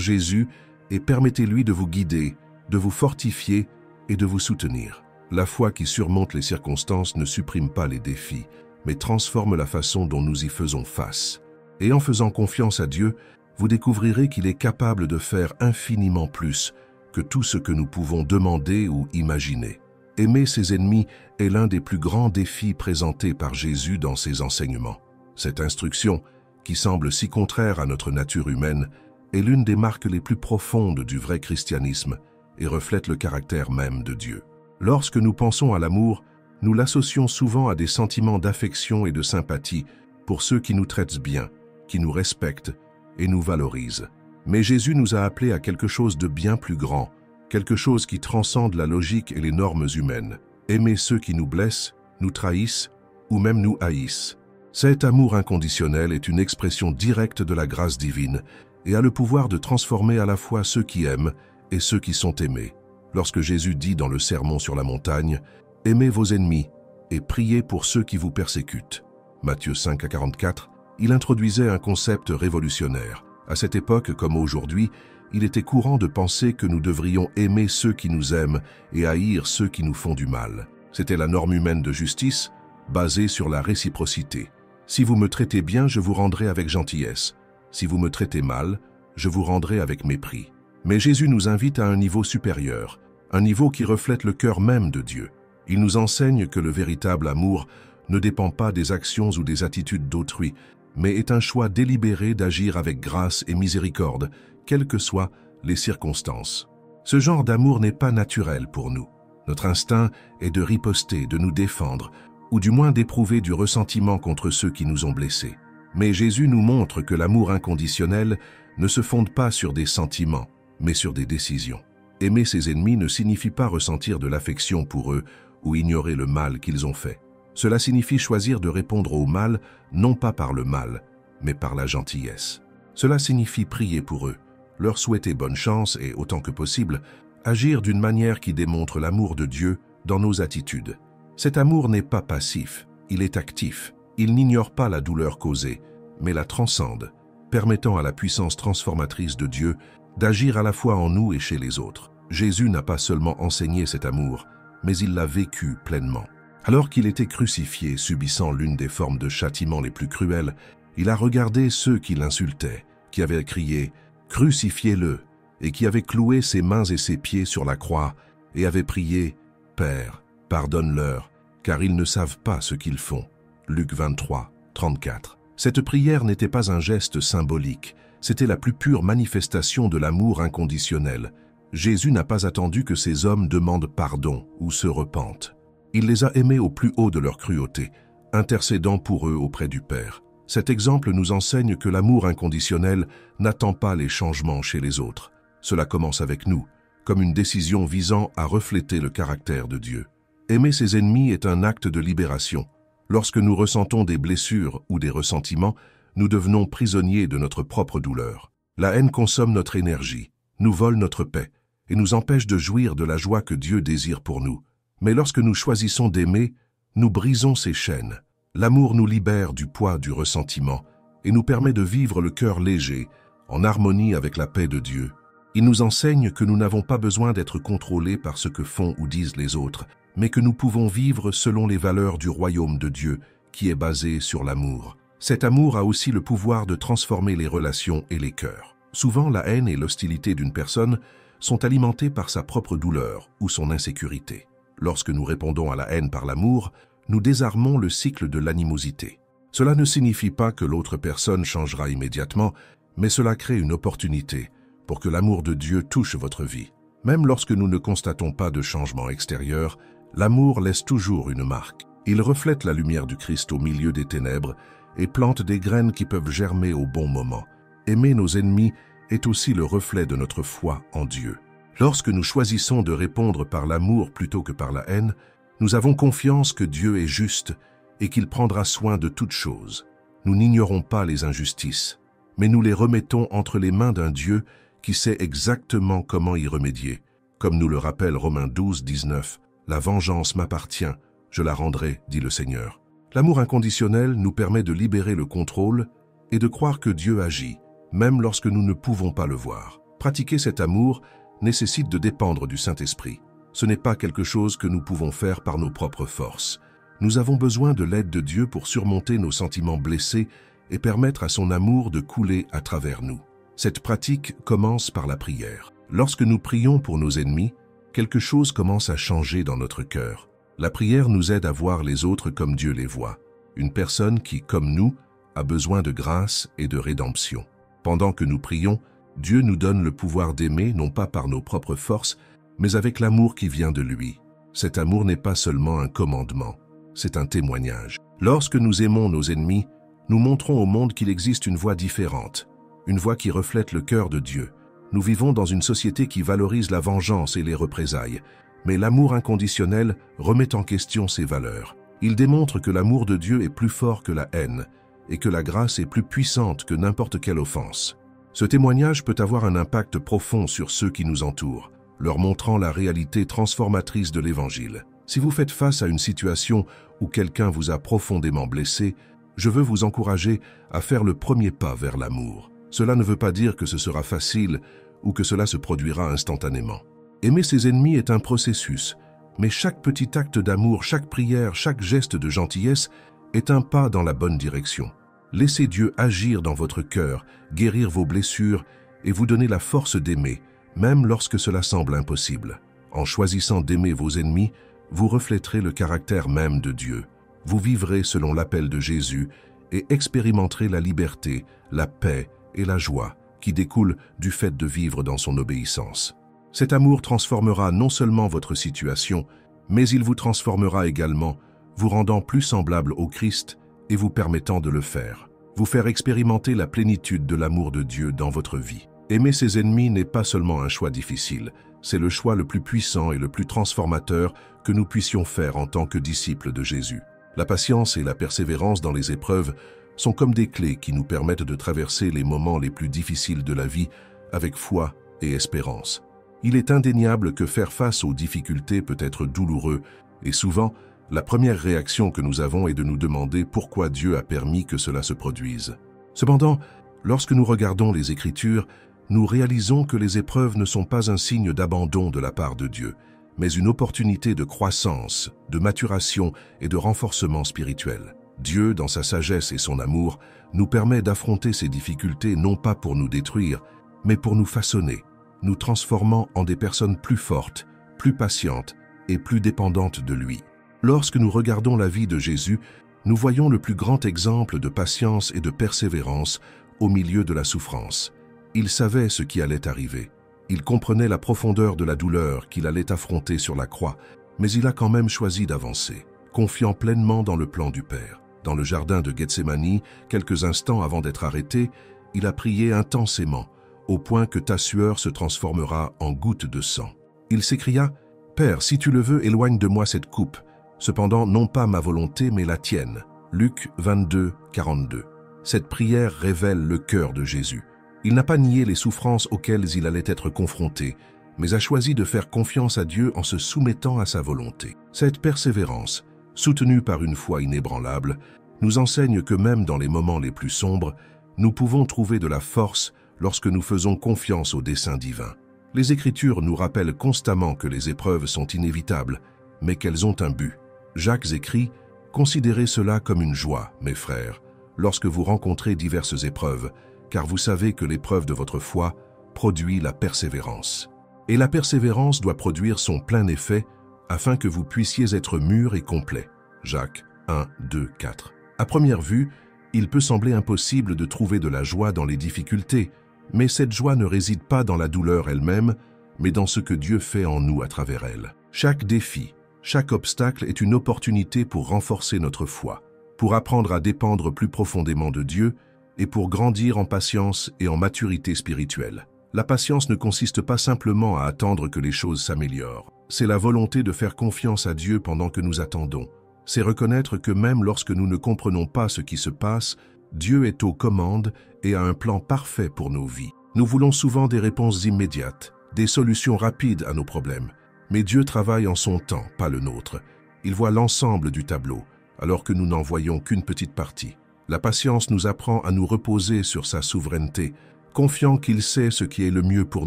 S1: Jésus et permettez-lui de vous guider, de vous fortifier et de vous soutenir. La foi qui surmonte les circonstances ne supprime pas les défis, mais transforme la façon dont nous y faisons face. Et en faisant confiance à Dieu, vous découvrirez qu'il est capable de faire infiniment plus que tout ce que nous pouvons demander ou imaginer. Aimer ses ennemis est l'un des plus grands défis présentés par Jésus dans ses enseignements. Cette instruction, qui semble si contraire à notre nature humaine, est l'une des marques les plus profondes du vrai christianisme et reflète le caractère même de Dieu. Lorsque nous pensons à l'amour, nous l'associons souvent à des sentiments d'affection et de sympathie pour ceux qui nous traitent bien, qui nous respectent et nous valorisent. Mais Jésus nous a appelés à quelque chose de bien plus grand, quelque chose qui transcende la logique et les normes humaines. Aimer ceux qui nous blessent, nous trahissent ou même nous haïssent. Cet amour inconditionnel est une expression directe de la grâce divine et a le pouvoir de transformer à la fois ceux qui aiment et ceux qui sont aimés. Lorsque Jésus dit dans le Sermon sur la montagne « Aimez vos ennemis et priez pour ceux qui vous persécutent » Matthieu 5:44, il introduisait un concept révolutionnaire. À cette époque, comme aujourd'hui, il était courant de penser que nous devrions aimer ceux qui nous aiment et haïr ceux qui nous font du mal. C'était la norme humaine de justice, basée sur la réciprocité. Si vous me traitez bien, je vous rendrai avec gentillesse. Si vous me traitez mal, je vous rendrai avec mépris. Mais Jésus nous invite à un niveau supérieur, un niveau qui reflète le cœur même de Dieu. Il nous enseigne que le véritable amour ne dépend pas des actions ou des attitudes d'autrui, mais est un choix délibéré d'agir avec grâce et miséricorde, quelles que soient les circonstances. Ce genre d'amour n'est pas naturel pour nous. Notre instinct est de riposter, de nous défendre, ou du moins d'éprouver du ressentiment contre ceux qui nous ont blessés. Mais Jésus nous montre que l'amour inconditionnel ne se fonde pas sur des sentiments, mais sur des décisions. Aimer ses ennemis ne signifie pas ressentir de l'affection pour eux ou ignorer le mal qu'ils ont fait. Cela signifie choisir de répondre au mal, non pas par le mal, mais par la gentillesse. Cela signifie prier pour eux, leur souhaiter bonne chance et, autant que possible, agir d'une manière qui démontre l'amour de Dieu dans nos attitudes. Cet amour n'est pas passif, il est actif. Il n'ignore pas la douleur causée, mais la transcende, permettant à la puissance transformatrice de Dieu d'agir à la fois en nous et chez les autres. Jésus n'a pas seulement enseigné cet amour, mais il l'a vécu pleinement. Alors qu'il était crucifié, subissant l'une des formes de châtiment les plus cruelles, il a regardé ceux qui l'insultaient, qui avaient crié « Crucifiez-le » et qui avaient cloué ses mains et ses pieds sur la croix et avaient prié « Père, pardonne-leur, car ils ne savent pas ce qu'ils font. » Luc 23, 34. Cette prière n'était pas un geste symbolique, c'était la plus pure manifestation de l'amour inconditionnel. Jésus n'a pas attendu que ces hommes demandent pardon ou se repentent. Il les a aimés au plus haut de leur cruauté, intercédant pour eux auprès du Père. Cet exemple nous enseigne que l'amour inconditionnel n'attend pas les changements chez les autres. Cela commence avec nous, comme une décision visant à refléter le caractère de Dieu. Aimer ses ennemis est un acte de libération. Lorsque nous ressentons des blessures ou des ressentiments, nous devenons prisonniers de notre propre douleur. La haine consomme notre énergie, nous vole notre paix et nous empêche de jouir de la joie que Dieu désire pour nous. Mais lorsque nous choisissons d'aimer, nous brisons ces chaînes. L'amour nous libère du poids du ressentiment et nous permet de vivre le cœur léger, en harmonie avec la paix de Dieu. Il nous enseigne que nous n'avons pas besoin d'être contrôlés par ce que font ou disent les autres, mais que nous pouvons vivre selon les valeurs du royaume de Dieu, qui est basé sur l'amour. Cet amour a aussi le pouvoir de transformer les relations et les cœurs. Souvent, la haine et l'hostilité d'une personne sont alimentées par sa propre douleur ou son insécurité. Lorsque nous répondons à la haine par l'amour, nous désarmons le cycle de l'animosité. Cela ne signifie pas que l'autre personne changera immédiatement, mais cela crée une opportunité pour que l'amour de Dieu touche votre vie. Même lorsque nous ne constatons pas de changement extérieur, l'amour laisse toujours une marque. Il reflète la lumière du Christ au milieu des ténèbres et plante des graines qui peuvent germer au bon moment. Aimer nos ennemis est aussi le reflet de notre foi en Dieu. Lorsque nous choisissons de répondre par l'amour plutôt que par la haine, nous avons confiance que Dieu est juste et qu'il prendra soin de toutes choses. Nous n'ignorons pas les injustices, mais nous les remettons entre les mains d'un Dieu qui sait exactement comment y remédier. Comme nous le rappelle Romains 12, 19, « La vengeance m'appartient, je la rendrai, dit le Seigneur. » L'amour inconditionnel nous permet de libérer le contrôle et de croire que Dieu agit, même lorsque nous ne pouvons pas le voir. Pratiquer cet amour nécessite de dépendre du Saint-Esprit. Ce n'est pas quelque chose que nous pouvons faire par nos propres forces. Nous avons besoin de l'aide de Dieu pour surmonter nos sentiments blessés et permettre à son amour de couler à travers nous. Cette pratique commence par la prière. Lorsque nous prions pour nos ennemis, quelque chose commence à changer dans notre cœur. La prière nous aide à voir les autres comme Dieu les voit. Une personne qui, comme nous, a besoin de grâce et de rédemption. Pendant que nous prions, Dieu nous donne le pouvoir d'aimer, non pas par nos propres forces, mais avec l'amour qui vient de lui. Cet amour n'est pas seulement un commandement, c'est un témoignage. Lorsque nous aimons nos ennemis, nous montrons au monde qu'il existe une voie différente, une voie qui reflète le cœur de Dieu. Nous vivons dans une société qui valorise la vengeance et les représailles, mais l'amour inconditionnel remet en question ces valeurs. Il démontre que l'amour de Dieu est plus fort que la haine et que la grâce est plus puissante que n'importe quelle offense. Ce témoignage peut avoir un impact profond sur ceux qui nous entourent, leur montrant la réalité transformatrice de l'Évangile. Si vous faites face à une situation où quelqu'un vous a profondément blessé, je veux vous encourager à faire le premier pas vers l'amour. Cela ne veut pas dire que ce sera facile ou que cela se produira instantanément. Aimer ses ennemis est un processus, mais chaque petit acte d'amour, chaque prière, chaque geste de gentillesse est un pas dans la bonne direction. Laissez Dieu agir dans votre cœur, guérir vos blessures et vous donner la force d'aimer, même lorsque cela semble impossible. En choisissant d'aimer vos ennemis, vous reflèterez le caractère même de Dieu. Vous vivrez selon l'appel de Jésus et expérimenterez la liberté, la paix et la joie qui découlent du fait de vivre dans son obéissance. Cet amour transformera non seulement votre situation, mais il vous transformera également, vous rendant plus semblable au Christ et vous permettant de le faire. Vous faire expérimenter la plénitude de l'amour de Dieu dans votre vie. Aimer ses ennemis n'est pas seulement un choix difficile, c'est le choix le plus puissant et le plus transformateur que nous puissions faire en tant que disciples de Jésus. La patience et la persévérance dans les épreuves sont comme des clés qui nous permettent de traverser les moments les plus difficiles de la vie avec foi et espérance. Il est indéniable que faire face aux difficultés peut être douloureux et souvent, la première réaction que nous avons est de nous demander pourquoi Dieu a permis que cela se produise. Cependant, lorsque nous regardons les Écritures, nous réalisons que les épreuves ne sont pas un signe d'abandon de la part de Dieu, mais une opportunité de croissance, de maturation et de renforcement spirituel. Dieu, dans sa sagesse et son amour, nous permet d'affronter ces difficultés non pas pour nous détruire, mais pour nous façonner, nous transformant en des personnes plus fortes, plus patientes et plus dépendantes de lui. Lorsque nous regardons la vie de Jésus, nous voyons le plus grand exemple de patience et de persévérance au milieu de la souffrance. Il savait ce qui allait arriver. Il comprenait la profondeur de la douleur qu'il allait affronter sur la croix, mais il a quand même choisi d'avancer, confiant pleinement dans le plan du Père. Dans le jardin de Gethsémani, quelques instants avant d'être arrêté, il a prié intensément, au point que ta sueur se transformera en gouttes de sang. Il s'écria « Père, si tu le veux, éloigne de moi cette coupe. Cependant, non pas ma volonté, mais la tienne. » Luc 22, 42. Cette prière révèle le cœur de Jésus. Il n'a pas nié les souffrances auxquelles il allait être confronté, mais a choisi de faire confiance à Dieu en se soumettant à sa volonté. Cette persévérance, soutenue par une foi inébranlable, nous enseigne que même dans les moments les plus sombres, nous pouvons trouver de la force lorsque nous faisons confiance au dessein divin. Les Écritures nous rappellent constamment que les épreuves sont inévitables, mais qu'elles ont un but. Jacques écrit « Considérez cela comme une joie, mes frères, lorsque vous rencontrez diverses épreuves, car vous savez que l'épreuve de votre foi produit la persévérance. Et la persévérance doit produire son plein effet afin que vous puissiez être mûrs et complets. » Jacques 1, 2, 4. À première vue, il peut sembler impossible de trouver de la joie dans les difficultés, mais cette joie ne réside pas dans la douleur elle-même, mais dans ce que Dieu fait en nous à travers elle. Chaque défi, chaque obstacle est une opportunité pour renforcer notre foi, pour apprendre à dépendre plus profondément de Dieu et pour grandir en patience et en maturité spirituelle. La patience ne consiste pas simplement à attendre que les choses s'améliorent. C'est la volonté de faire confiance à Dieu pendant que nous attendons. C'est reconnaître que même lorsque nous ne comprenons pas ce qui se passe, Dieu est aux commandes et a un plan parfait pour nos vies. Nous voulons souvent des réponses immédiates, des solutions rapides à nos problèmes. Mais Dieu travaille en son temps, pas le nôtre. Il voit l'ensemble du tableau, alors que nous n'en voyons qu'une petite partie. La patience nous apprend à nous reposer sur sa souveraineté, confiant qu'il sait ce qui est le mieux pour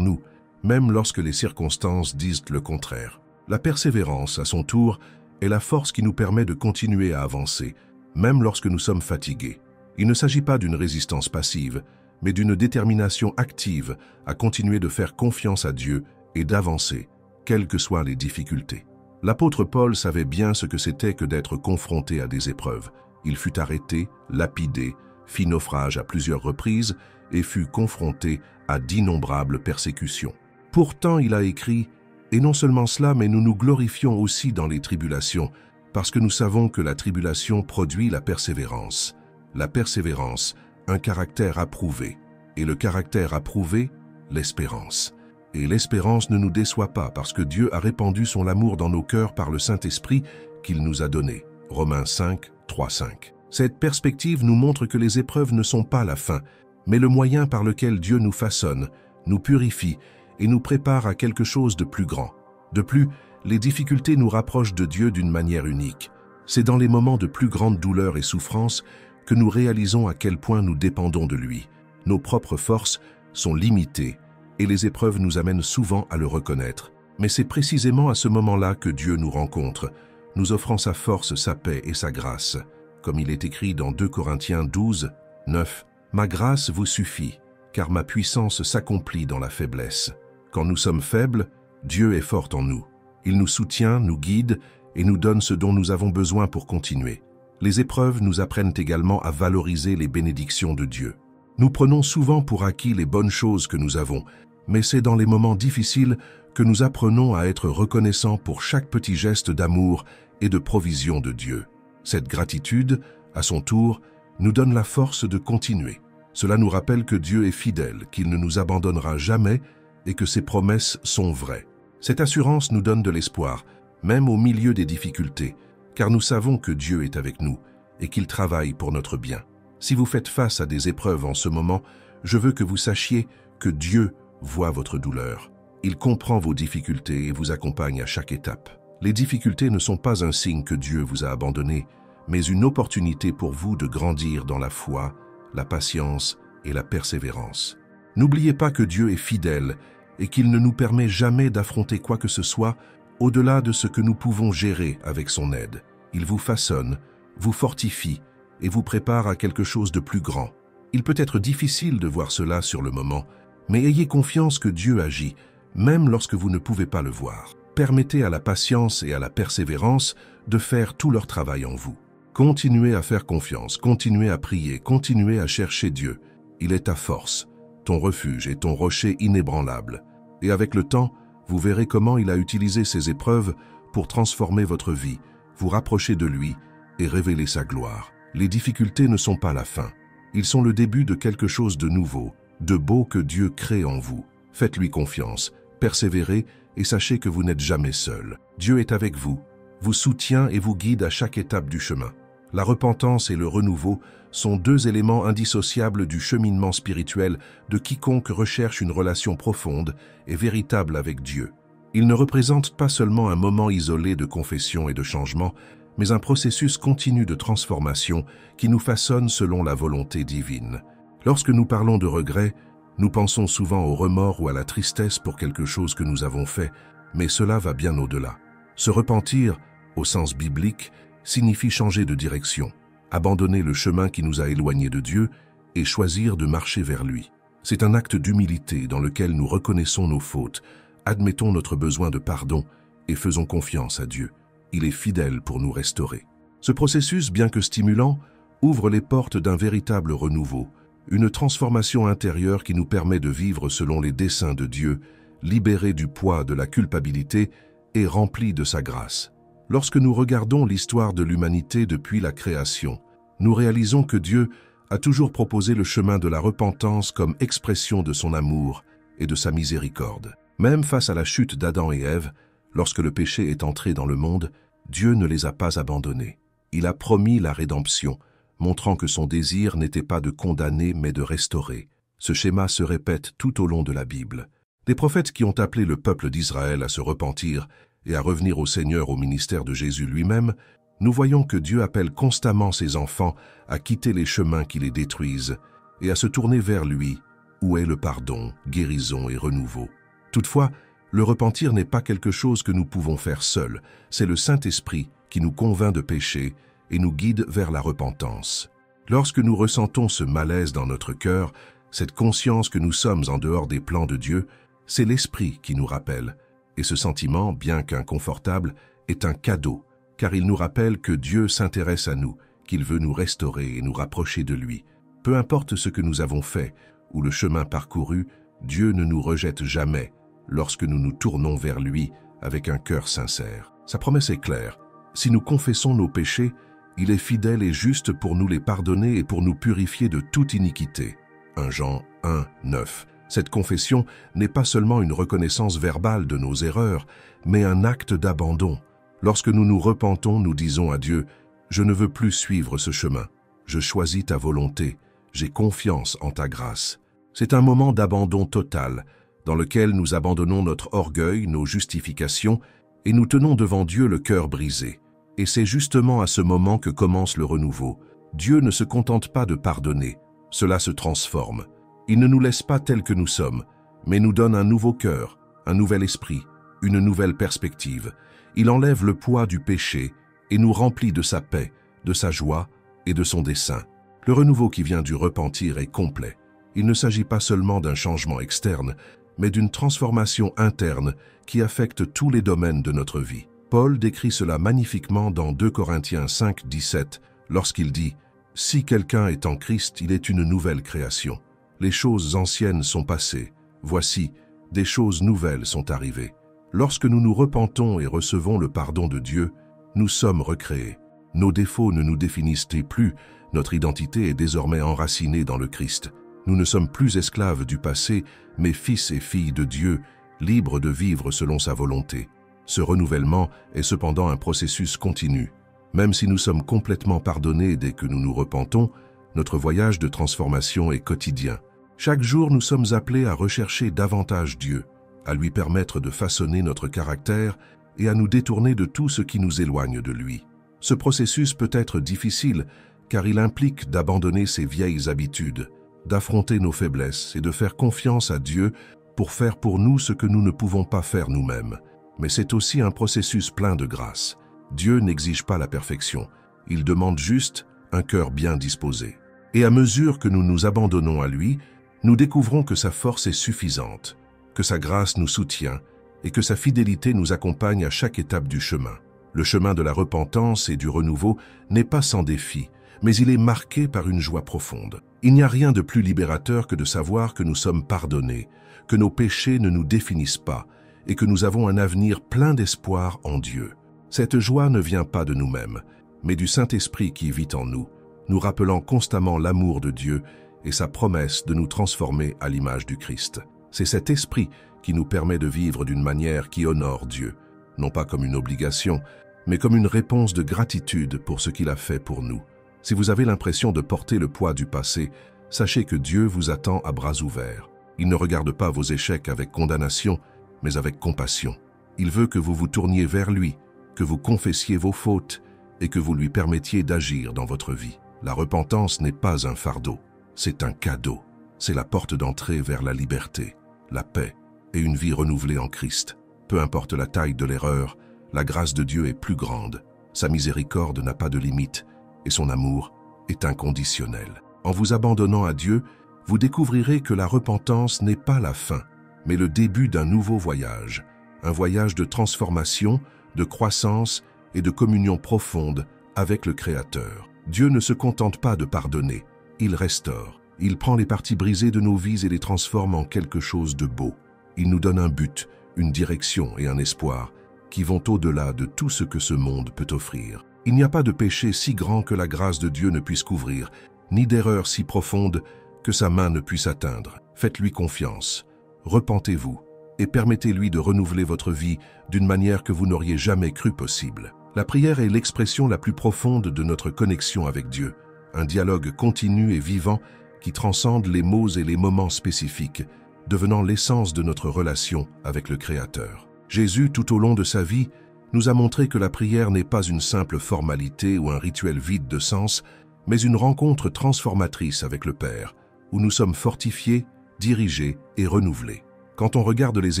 S1: nous, même lorsque les circonstances disent le contraire. La persévérance, à son tour, est la force qui nous permet de continuer à avancer, même lorsque nous sommes fatigués. Il ne s'agit pas d'une résistance passive, mais d'une détermination active à continuer de faire confiance à Dieu et d'avancer, quelles que soient les difficultés. L'apôtre Paul savait bien ce que c'était que d'être confronté à des épreuves. Il fut arrêté, lapidé, fit naufrage à plusieurs reprises et fut confronté à d'innombrables persécutions. Pourtant, il a écrit « Et non seulement cela, mais nous nous glorifions aussi dans les tribulations, parce que nous savons que la tribulation produit la persévérance. La persévérance, un caractère approuvé, et le caractère approuvé, l'espérance. Et l'espérance ne nous déçoit pas parce que Dieu a répandu son amour dans nos cœurs par le Saint-Esprit qu'il nous a donné. » Romains 5, 3, 5. Cette perspective nous montre que les épreuves ne sont pas la fin, mais le moyen par lequel Dieu nous façonne, nous purifie et nous prépare à quelque chose de plus grand. De plus, les difficultés nous rapprochent de Dieu d'une manière unique. C'est dans les moments de plus grande douleur et souffrance que nous réalisons à quel point nous dépendons de lui. Nos propres forces sont limitées et les épreuves nous amènent souvent à le reconnaître. Mais c'est précisément à ce moment-là que Dieu nous rencontre, nous offrant sa force, sa paix et sa grâce. Comme il est écrit dans 2 Corinthiens 12, 9, « Ma grâce vous suffit, car ma puissance s'accomplit dans la faiblesse. » Quand nous sommes faibles, Dieu est fort en nous. Il nous soutient, nous guide et nous donne ce dont nous avons besoin pour continuer. Les épreuves nous apprennent également à valoriser les bénédictions de Dieu. Nous prenons souvent pour acquis les bonnes choses que nous avons, mais c'est dans les moments difficiles que nous apprenons à être reconnaissants pour chaque petit geste d'amour et de provision de Dieu. Cette gratitude, à son tour, nous donne la force de continuer. Cela nous rappelle que Dieu est fidèle, qu'il ne nous abandonnera jamais et que ses promesses sont vraies. Cette assurance nous donne de l'espoir, même au milieu des difficultés, car nous savons que Dieu est avec nous et qu'il travaille pour notre bien. Si vous faites face à des épreuves en ce moment, je veux que vous sachiez que Dieu voit votre douleur. Il comprend vos difficultés et vous accompagne à chaque étape. Les difficultés ne sont pas un signe que Dieu vous a abandonné, mais une opportunité pour vous de grandir dans la foi, la patience et la persévérance. N'oubliez pas que Dieu est fidèle et qu'il ne nous permet jamais d'affronter quoi que ce soit au-delà de ce que nous pouvons gérer avec son aide. Il vous façonne, vous fortifie et vous prépare à quelque chose de plus grand. Il peut être difficile de voir cela sur le moment, mais ayez confiance que Dieu agit, même lorsque vous ne pouvez pas le voir. Permettez à la patience et à la persévérance de faire tout leur travail en vous. Continuez à faire confiance, continuez à prier, continuez à chercher Dieu. Il est ta force, ton refuge et ton rocher inébranlable. Et avec le temps, vous verrez comment il a utilisé ces épreuves pour transformer votre vie, vous rapprocher de lui et révéler sa gloire. Les difficultés ne sont pas la fin. Ils sont le début de quelque chose de nouveau, de beau que Dieu crée en vous. Faites-lui confiance, persévérez et sachez que vous n'êtes jamais seul. Dieu est avec vous, vous soutient et vous guide à chaque étape du chemin. La repentance et le renouveau sont deux éléments indissociables du cheminement spirituel de quiconque recherche une relation profonde et véritable avec Dieu. Ils ne représentent pas seulement un moment isolé de confession et de changement, mais un processus continu de transformation qui nous façonne selon la volonté divine. Lorsque nous parlons de regret, nous pensons souvent au remords ou à la tristesse pour quelque chose que nous avons fait, mais cela va bien au-delà. Se repentir, au sens biblique, signifie changer de direction, abandonner le chemin qui nous a éloignés de Dieu et choisir de marcher vers lui. C'est un acte d'humilité dans lequel nous reconnaissons nos fautes, admettons notre besoin de pardon et faisons confiance à Dieu. Il est fidèle pour nous restaurer. Ce processus, bien que stimulant, ouvre les portes d'un véritable renouveau, une transformation intérieure qui nous permet de vivre selon les desseins de Dieu, libérés du poids de la culpabilité et remplis de sa grâce. Lorsque nous regardons l'histoire de l'humanité depuis la création, nous réalisons que Dieu a toujours proposé le chemin de la repentance comme expression de son amour et de sa miséricorde. Même face à la chute d'Adam et Ève, lorsque le péché est entré dans le monde, Dieu ne les a pas abandonnés. Il a promis la rédemption, montrant que son désir n'était pas de condamner mais de restaurer. Ce schéma se répète tout au long de la Bible. Les prophètes qui ont appelé le peuple d'Israël à se repentir et à revenir au Seigneur au ministère de Jésus lui-même nous voyons que Dieu appelle constamment ses enfants à quitter les chemins qui les détruisent et à se tourner vers lui, où est le pardon, guérison et renouveau. Toutefois, le repentir n'est pas quelque chose que nous pouvons faire seuls, c'est le Saint-Esprit qui nous convainc de péché et nous guide vers la repentance. Lorsque nous ressentons ce malaise dans notre cœur, cette conscience que nous sommes en dehors des plans de Dieu, c'est l'Esprit qui nous rappelle. Et ce sentiment, bien qu'inconfortable, est un cadeau, car il nous rappelle que Dieu s'intéresse à nous, qu'il veut nous restaurer et nous rapprocher de lui. Peu importe ce que nous avons fait ou le chemin parcouru, Dieu ne nous rejette jamais lorsque nous nous tournons vers lui avec un cœur sincère. Sa promesse est claire. Si nous confessons nos péchés, il est fidèle et juste pour nous les pardonner et pour nous purifier de toute iniquité. 1 Jean 1, 9. Cette confession n'est pas seulement une reconnaissance verbale de nos erreurs, mais un acte d'abandon. Lorsque nous nous repentons, nous disons à Dieu « Je ne veux plus suivre ce chemin. Je choisis ta volonté. J'ai confiance en ta grâce. » C'est un moment d'abandon total, dans lequel nous abandonnons notre orgueil, nos justifications, et nous tenons devant Dieu le cœur brisé. Et c'est justement à ce moment que commence le renouveau. Dieu ne se contente pas de pardonner, cela se transforme. Il ne nous laisse pas tels que nous sommes, mais nous donne un nouveau cœur, un nouvel esprit, une nouvelle perspective. Il enlève le poids du péché et nous remplit de sa paix, de sa joie et de son dessein. Le renouveau qui vient du repentir est complet. Il ne s'agit pas seulement d'un changement externe, mais d'une transformation interne qui affecte tous les domaines de notre vie. Paul décrit cela magnifiquement dans 2 Corinthiens 5, 17, lorsqu'il dit « Si quelqu'un est en Christ, il est une nouvelle création. Les choses anciennes sont passées. Voici, des choses nouvelles sont arrivées. » Lorsque nous nous repentons et recevons le pardon de Dieu, nous sommes recréés. Nos défauts ne nous définissent plus, notre identité est désormais enracinée dans le Christ. Nous ne sommes plus esclaves du passé, mais fils et filles de Dieu, libres de vivre selon sa volonté. Ce renouvellement est cependant un processus continu. Même si nous sommes complètement pardonnés dès que nous nous repentons, notre voyage de transformation est quotidien. Chaque jour, nous sommes appelés à rechercher davantage Dieu, à lui permettre de façonner notre caractère et à nous détourner de tout ce qui nous éloigne de lui. Ce processus peut être difficile car il implique d'abandonner ses vieilles habitudes, d'affronter nos faiblesses et de faire confiance à Dieu pour faire pour nous ce que nous ne pouvons pas faire nous-mêmes. Mais c'est aussi un processus plein de grâce. Dieu n'exige pas la perfection, il demande juste un cœur bien disposé. Et à mesure que nous nous abandonnons à lui, nous découvrons que sa force est suffisante, que sa grâce nous soutient et que sa fidélité nous accompagne à chaque étape du chemin. Le chemin de la repentance et du renouveau n'est pas sans défi, mais il est marqué par une joie profonde. Il n'y a rien de plus libérateur que de savoir que nous sommes pardonnés, que nos péchés ne nous définissent pas et que nous avons un avenir plein d'espoir en Dieu. Cette joie ne vient pas de nous-mêmes, mais du Saint-Esprit qui vit en nous, nous rappelant constamment l'amour de Dieu et sa promesse de nous transformer à l'image du Christ. C'est cet esprit qui nous permet de vivre d'une manière qui honore Dieu, non pas comme une obligation, mais comme une réponse de gratitude pour ce qu'il a fait pour nous. Si vous avez l'impression de porter le poids du passé, sachez que Dieu vous attend à bras ouverts. Il ne regarde pas vos échecs avec condamnation, mais avec compassion. Il veut que vous vous tourniez vers lui, que vous confessiez vos fautes et que vous lui permettiez d'agir dans votre vie. La repentance n'est pas un fardeau, c'est un cadeau. C'est la porte d'entrée vers la liberté, la paix et une vie renouvelée en Christ. Peu importe la taille de l'erreur, la grâce de Dieu est plus grande. Sa miséricorde n'a pas de limite et son amour est inconditionnel. En vous abandonnant à Dieu, vous découvrirez que la repentance n'est pas la fin, mais le début d'un nouveau voyage, un voyage de transformation, de croissance et de communion profonde avec le Créateur. Dieu ne se contente pas de pardonner, il restaure. Il prend les parties brisées de nos vies et les transforme en quelque chose de beau. Il nous donne un but, une direction et un espoir qui vont au-delà de tout ce que ce monde peut offrir. Il n'y a pas de péché si grand que la grâce de Dieu ne puisse couvrir, ni d'erreur si profonde que sa main ne puisse atteindre. Faites-lui confiance, repentez-vous et permettez-lui de renouveler votre vie d'une manière que vous n'auriez jamais cru possible. La prière est l'expression la plus profonde de notre connexion avec Dieu, un dialogue continu et vivant qui transcende les mots et les moments spécifiques, devenant l'essence de notre relation avec le Créateur. Jésus, tout au long de sa vie, nous a montré que la prière n'est pas une simple formalité ou un rituel vide de sens, mais une rencontre transformatrice avec le Père, où nous sommes fortifiés, dirigés et renouvelés. Quand on regarde les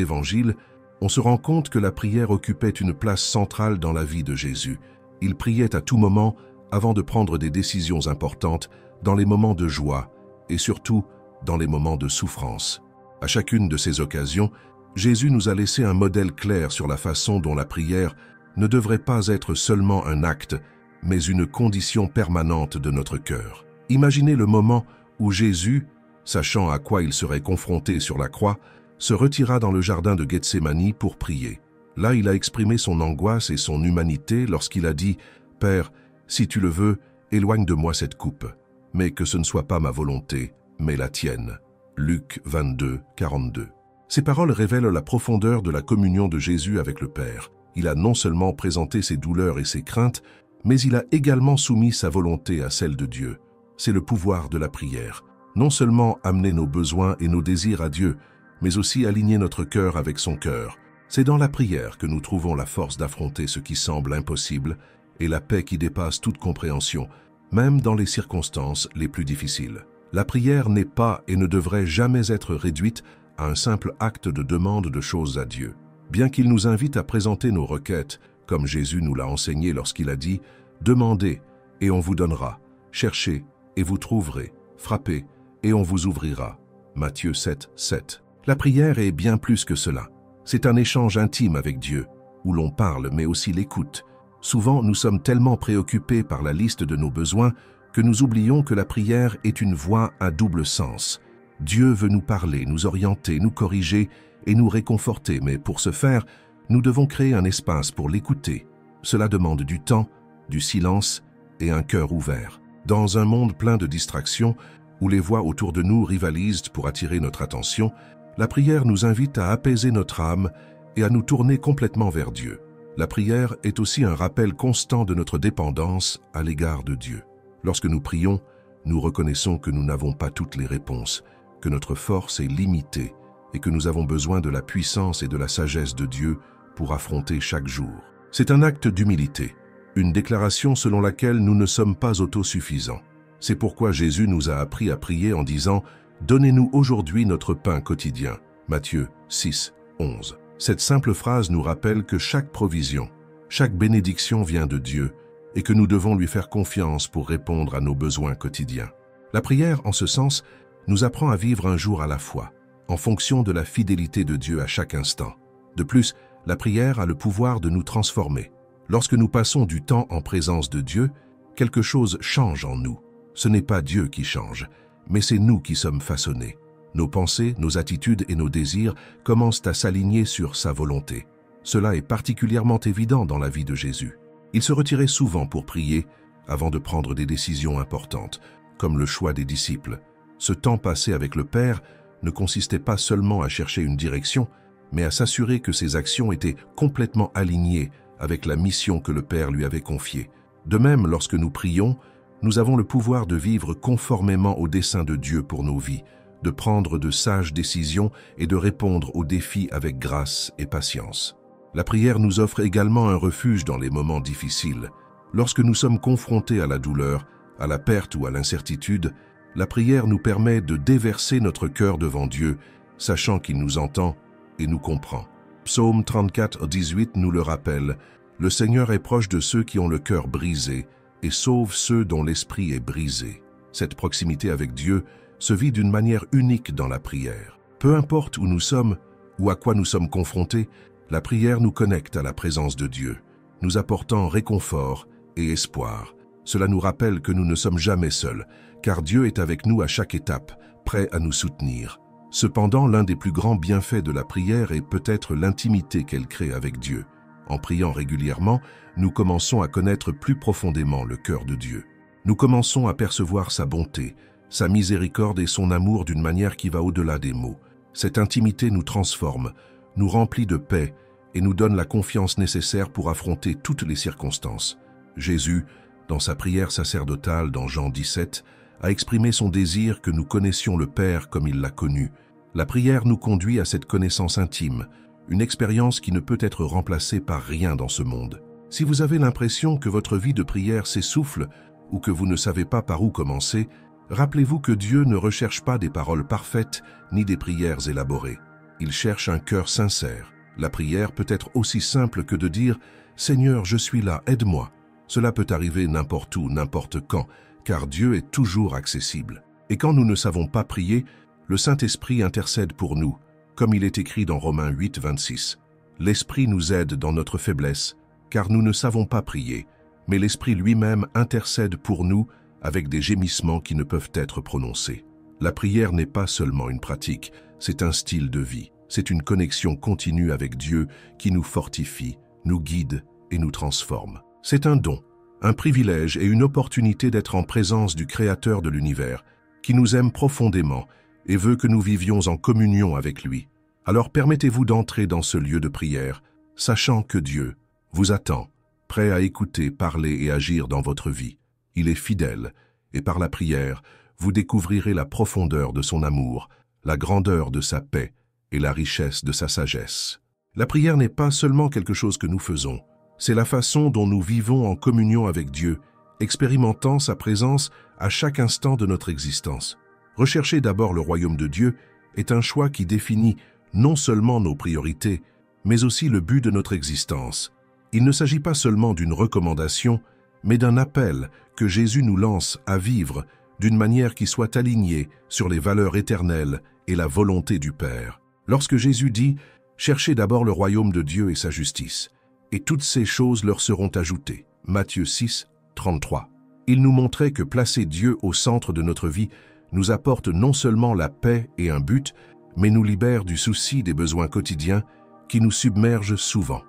S1: évangiles, on se rend compte que la prière occupait une place centrale dans la vie de Jésus. Il priait à tout moment avant de prendre des décisions importantes, dans les moments de joie et surtout dans les moments de souffrance. À chacune de ces occasions, Jésus nous a laissé un modèle clair sur la façon dont la prière ne devrait pas être seulement un acte, mais une condition permanente de notre cœur. Imaginez le moment où Jésus, sachant à quoi il serait confronté sur la croix, se retira dans le jardin de Gethsémani pour prier. Là, il a exprimé son angoisse et son humanité lorsqu'il a dit « Père, si tu le veux, éloigne de moi cette coupe, mais que ce ne soit pas ma volonté, mais la tienne. » Luc 22, 42. Ces paroles révèlent la profondeur de la communion de Jésus avec le Père. Il a non seulement présenté ses douleurs et ses craintes, mais il a également soumis sa volonté à celle de Dieu. C'est le pouvoir de la prière. Non seulement amener nos besoins et nos désirs à Dieu, mais aussi aligner notre cœur avec son cœur. C'est dans la prière que nous trouvons la force d'affronter ce qui semble impossible et la paix qui dépasse toute compréhension, même dans les circonstances les plus difficiles. La prière n'est pas et ne devrait jamais être réduite à un simple acte de demande de choses à Dieu. Bien qu'il nous invite à présenter nos requêtes, comme Jésus nous l'a enseigné lorsqu'il a dit « Demandez et on vous donnera, cherchez et vous trouverez, frappez et on vous ouvrira. » Matthieu 7, 7. La prière est bien plus que cela. C'est un échange intime avec Dieu, où l'on parle mais aussi l'écoute. Souvent, nous sommes tellement préoccupés par la liste de nos besoins que nous oublions que la prière est une voie à double sens. Dieu veut nous parler, nous orienter, nous corriger et nous réconforter, mais pour ce faire, nous devons créer un espace pour l'écouter. Cela demande du temps, du silence et un cœur ouvert. Dans un monde plein de distractions, où les voix autour de nous rivalisent pour attirer notre attention, la prière nous invite à apaiser notre âme et à nous tourner complètement vers Dieu. La prière est aussi un rappel constant de notre dépendance à l'égard de Dieu. Lorsque nous prions, nous reconnaissons que nous n'avons pas toutes les réponses, que notre force est limitée et que nous avons besoin de la puissance et de la sagesse de Dieu pour affronter chaque jour. C'est un acte d'humilité, une déclaration selon laquelle nous ne sommes pas autosuffisants. C'est pourquoi Jésus nous a appris à prier en disant « Donnez-nous aujourd'hui notre pain quotidien » Matthieu 6, 11. Cette simple phrase nous rappelle que chaque provision, chaque bénédiction vient de Dieu et que nous devons lui faire confiance pour répondre à nos besoins quotidiens. La prière, en ce sens, nous apprend à vivre un jour à la fois, en fonction de la fidélité de Dieu à chaque instant. De plus, la prière a le pouvoir de nous transformer. Lorsque nous passons du temps en présence de Dieu, quelque chose change en nous. Ce n'est pas Dieu qui change, mais c'est nous qui sommes façonnés. Nos pensées, nos attitudes et nos désirs commencent à s'aligner sur sa volonté. Cela est particulièrement évident dans la vie de Jésus. Il se retirait souvent pour prier avant de prendre des décisions importantes, comme le choix des disciples. Ce temps passé avec le Père ne consistait pas seulement à chercher une direction, mais à s'assurer que ses actions étaient complètement alignées avec la mission que le Père lui avait confiée. De même, lorsque nous prions, nous avons le pouvoir de vivre conformément au dessein de Dieu pour nos vies, de prendre de sages décisions et de répondre aux défis avec grâce et patience. La prière nous offre également un refuge dans les moments difficiles. Lorsque nous sommes confrontés à la douleur, à la perte ou à l'incertitude, la prière nous permet de déverser notre cœur devant Dieu, sachant qu'il nous entend et nous comprend. Psaume 34, 18 nous le rappelle, « Le Seigneur est proche de ceux qui ont le cœur brisé et sauve ceux dont l'esprit est brisé. » Cette proximité avec Dieu se vit d'une manière unique dans la prière. Peu importe où nous sommes ou à quoi nous sommes confrontés, la prière nous connecte à la présence de Dieu, nous apportant réconfort et espoir. Cela nous rappelle que nous ne sommes jamais seuls, car Dieu est avec nous à chaque étape, prêt à nous soutenir. Cependant, l'un des plus grands bienfaits de la prière est peut-être l'intimité qu'elle crée avec Dieu. En priant régulièrement, nous commençons à connaître plus profondément le cœur de Dieu. Nous commençons à percevoir sa bonté, sa miséricorde et son amour d'une manière qui va au-delà des mots. Cette intimité nous transforme, nous remplit de paix et nous donne la confiance nécessaire pour affronter toutes les circonstances. Jésus, dans sa prière sacerdotale dans Jean 17, a exprimé son désir que nous connaissions le Père comme il l'a connu. La prière nous conduit à cette connaissance intime, une expérience qui ne peut être remplacée par rien dans ce monde. Si vous avez l'impression que votre vie de prière s'essouffle ou que vous ne savez pas par où commencer, rappelez-vous que Dieu ne recherche pas des paroles parfaites ni des prières élaborées. Il cherche un cœur sincère. La prière peut être aussi simple que de dire « Seigneur, je suis là, aide-moi ». Cela peut arriver n'importe où, n'importe quand, car Dieu est toujours accessible. Et quand nous ne savons pas prier, le Saint-Esprit intercède pour nous, comme il est écrit dans Romains 8, 26. L'Esprit nous aide dans notre faiblesse, car nous ne savons pas prier, mais l'Esprit lui-même intercède pour nous avec des gémissements qui ne peuvent être prononcés. La prière n'est pas seulement une pratique, c'est un style de vie. C'est une connexion continue avec Dieu qui nous fortifie, nous guide et nous transforme. C'est un don, un privilège et une opportunité d'être en présence du Créateur de l'univers, qui nous aime profondément et veut que nous vivions en communion avec lui. Alors permettez-vous d'entrer dans ce lieu de prière, sachant que Dieu vous attend, prêt à écouter, parler et agir dans votre vie. Il est fidèle, et par la prière, vous découvrirez la profondeur de son amour, la grandeur de sa paix et la richesse de sa sagesse. La prière n'est pas seulement quelque chose que nous faisons, c'est la façon dont nous vivons en communion avec Dieu, expérimentant sa présence à chaque instant de notre existence. Rechercher d'abord le royaume de Dieu est un choix qui définit non seulement nos priorités, mais aussi le but de notre existence. Il ne s'agit pas seulement d'une recommandation, mais d'un appel que Jésus nous lance à vivre d'une manière qui soit alignée sur les valeurs éternelles et la volonté du Père. Lorsque Jésus dit « Cherchez d'abord le royaume de Dieu et sa justice, et toutes ces choses leur seront ajoutées » Matthieu 6, 33. Il nous montrait que placer Dieu au centre de notre vie nous apporte non seulement la paix et un but, mais nous libère du souci des besoins quotidiens qui nous submergent souvent.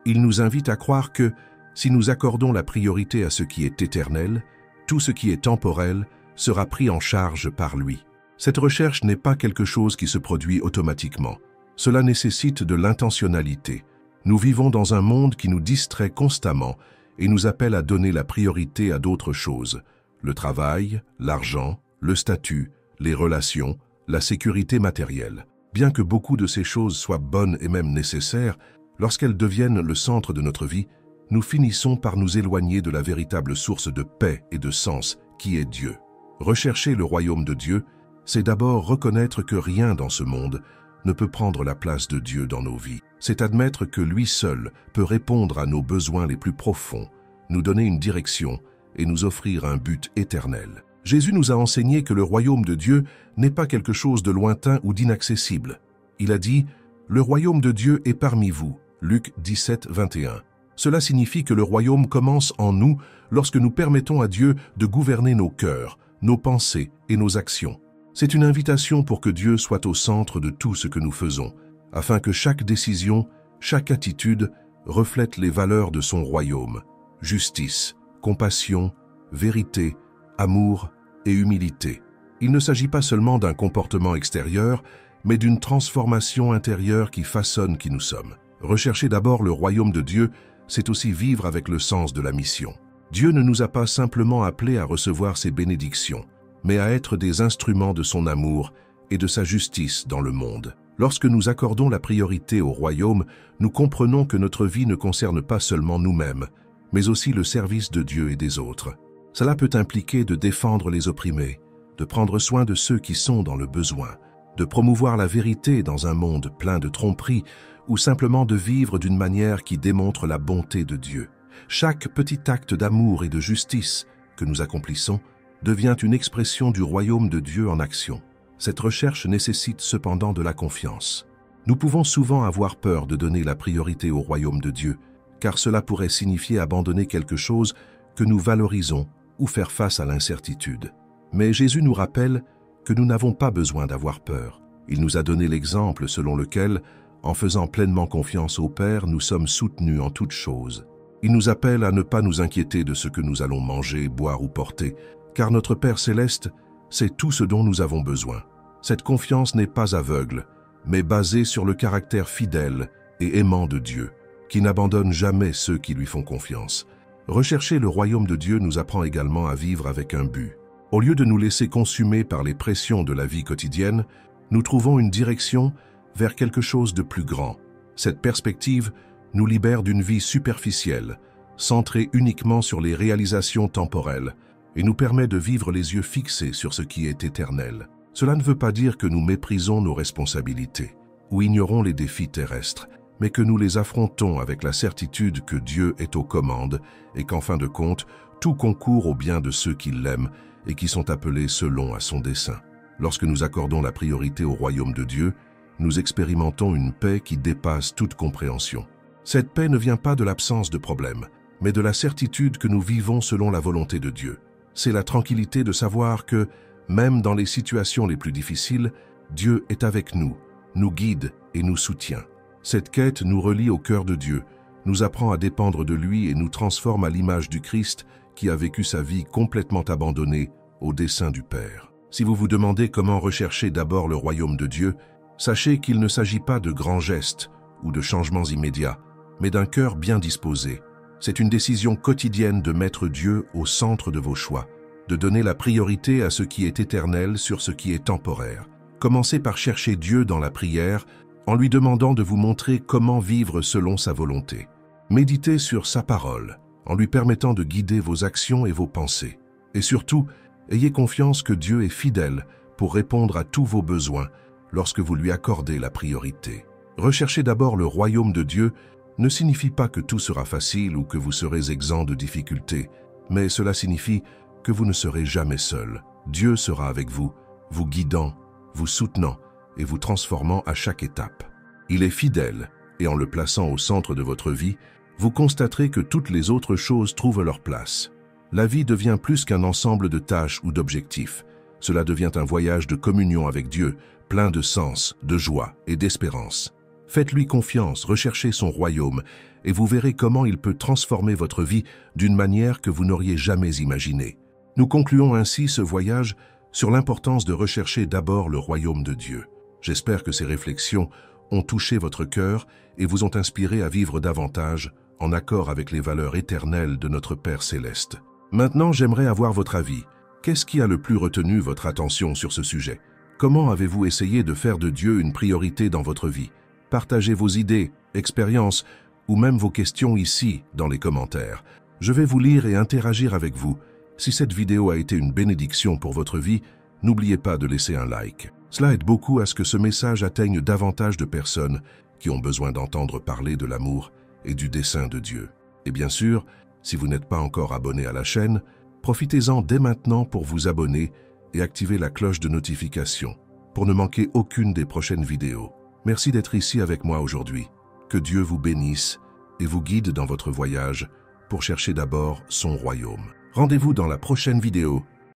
S1: Il nous invite à croire que, si nous accordons la priorité à ce qui est éternel, tout ce qui est temporel sera pris en charge par lui. Cette recherche n'est pas quelque chose qui se produit automatiquement. Cela nécessite de l'intentionnalité. Nous vivons dans un monde qui nous distrait constamment et nous appelle à donner la priorité à d'autres choses. Le travail, l'argent, le statut, les relations, la sécurité matérielle. Bien que beaucoup de ces choses soient bonnes et même nécessaires, lorsqu'elles deviennent le centre de notre vie, nous finissons par nous éloigner de la véritable source de paix et de sens qui est Dieu. Rechercher le royaume de Dieu, c'est d'abord reconnaître que rien dans ce monde ne peut prendre la place de Dieu dans nos vies. C'est admettre que lui seul peut répondre à nos besoins les plus profonds, nous donner une direction et nous offrir un but éternel. Jésus nous a enseigné que le royaume de Dieu n'est pas quelque chose de lointain ou d'inaccessible. Il a dit « Le royaume de Dieu est parmi vous » Luc 17, 21. Cela signifie que le royaume commence en nous lorsque nous permettons à Dieu de gouverner nos cœurs, nos pensées et nos actions. C'est une invitation pour que Dieu soit au centre de tout ce que nous faisons, afin que chaque décision, chaque attitude reflète les valeurs de son royaume. Justice, compassion, vérité, amour et humilité. Il ne s'agit pas seulement d'un comportement extérieur, mais d'une transformation intérieure qui façonne qui nous sommes. Rechercher d'abord le royaume de Dieu, c'est aussi vivre avec le sens de la mission. Dieu ne nous a pas simplement appelés à recevoir ses bénédictions, mais à être des instruments de son amour et de sa justice dans le monde. Lorsque nous accordons la priorité au royaume, nous comprenons que notre vie ne concerne pas seulement nous-mêmes, mais aussi le service de Dieu et des autres. Cela peut impliquer de défendre les opprimés, de prendre soin de ceux qui sont dans le besoin, de promouvoir la vérité dans un monde plein de tromperies, ou simplement de vivre d'une manière qui démontre la bonté de Dieu. Chaque petit acte d'amour et de justice que nous accomplissons devient une expression du royaume de Dieu en action. Cette recherche nécessite cependant de la confiance. Nous pouvons souvent avoir peur de donner la priorité au royaume de Dieu, car cela pourrait signifier abandonner quelque chose que nous valorisons ou faire face à l'incertitude. Mais Jésus nous rappelle que nous n'avons pas besoin d'avoir peur. Il nous a donné l'exemple selon lequel, en faisant pleinement confiance au Père, nous sommes soutenus en toutes choses. Il nous appelle à ne pas nous inquiéter de ce que nous allons manger, boire ou porter, car notre Père céleste sait tout ce dont nous avons besoin. Cette confiance n'est pas aveugle, mais basée sur le caractère fidèle et aimant de Dieu, qui n'abandonne jamais ceux qui lui font confiance. Rechercher le royaume de Dieu nous apprend également à vivre avec un but. Au lieu de nous laisser consumer par les pressions de la vie quotidienne, nous trouvons une direction vers quelque chose de plus grand. Cette perspective nous libère d'une vie superficielle, centrée uniquement sur les réalisations temporelles, et nous permet de vivre les yeux fixés sur ce qui est éternel. Cela ne veut pas dire que nous méprisons nos responsabilités ou ignorons les défis terrestres, mais que nous les affrontons avec la certitude que Dieu est aux commandes et qu'en fin de compte, tout concourt au bien de ceux qui l'aiment et qui sont appelés selon à son dessein. Lorsque nous accordons la priorité au royaume de Dieu, nous expérimentons une paix qui dépasse toute compréhension. Cette paix ne vient pas de l'absence de problèmes, mais de la certitude que nous vivons selon la volonté de Dieu. C'est la tranquillité de savoir que, même dans les situations les plus difficiles, Dieu est avec nous, nous guide et nous soutient. Cette quête nous relie au cœur de Dieu, nous apprend à dépendre de lui et nous transforme à l'image du Christ qui a vécu sa vie complètement abandonnée au dessein du Père. Si vous vous demandez comment rechercher d'abord le royaume de Dieu, sachez qu'il ne s'agit pas de grands gestes ou de changements immédiats, mais d'un cœur bien disposé. C'est une décision quotidienne de mettre Dieu au centre de vos choix, de donner la priorité à ce qui est éternel sur ce qui est temporaire. Commencez par chercher Dieu dans la prière en lui demandant de vous montrer comment vivre selon sa volonté. Méditez sur sa parole en lui permettant de guider vos actions et vos pensées. Et surtout, ayez confiance que Dieu est fidèle pour répondre à tous vos besoins lorsque vous lui accordez la priorité. Recherchez d'abord le royaume de Dieu ne signifie pas que tout sera facile ou que vous serez exempt de difficultés, mais cela signifie que vous ne serez jamais seul. Dieu sera avec vous, vous guidant, vous soutenant et vous transformant à chaque étape. Il est fidèle et en le plaçant au centre de votre vie, vous constaterez que toutes les autres choses trouvent leur place. La vie devient plus qu'un ensemble de tâches ou d'objectifs. Cela devient un voyage de communion avec Dieu, plein de sens, de joie et d'espérance. Faites-lui confiance, recherchez son royaume, et vous verrez comment il peut transformer votre vie d'une manière que vous n'auriez jamais imaginée. Nous concluons ainsi ce voyage sur l'importance de rechercher d'abord le royaume de Dieu. J'espère que ces réflexions ont touché votre cœur et vous ont inspiré à vivre davantage en accord avec les valeurs éternelles de notre Père Céleste. Maintenant, j'aimerais avoir votre avis. Qu'est-ce qui a le plus retenu votre attention sur ce sujet? Comment avez-vous essayé de faire de Dieu une priorité dans votre vie? Partagez vos idées, expériences ou même vos questions ici dans les commentaires. Je vais vous lire et interagir avec vous. Si cette vidéo a été une bénédiction pour votre vie, n'oubliez pas de laisser un like. Cela aide beaucoup à ce que ce message atteigne davantage de personnes qui ont besoin d'entendre parler de l'amour et du dessein de Dieu. Et bien sûr, si vous n'êtes pas encore abonné à la chaîne, profitez-en dès maintenant pour vous abonner et activer la cloche de notification pour ne manquer aucune des prochaines vidéos. Merci d'être ici avec moi aujourd'hui. Que Dieu vous bénisse et vous guide dans votre voyage pour chercher d'abord son royaume. Rendez-vous dans la prochaine vidéo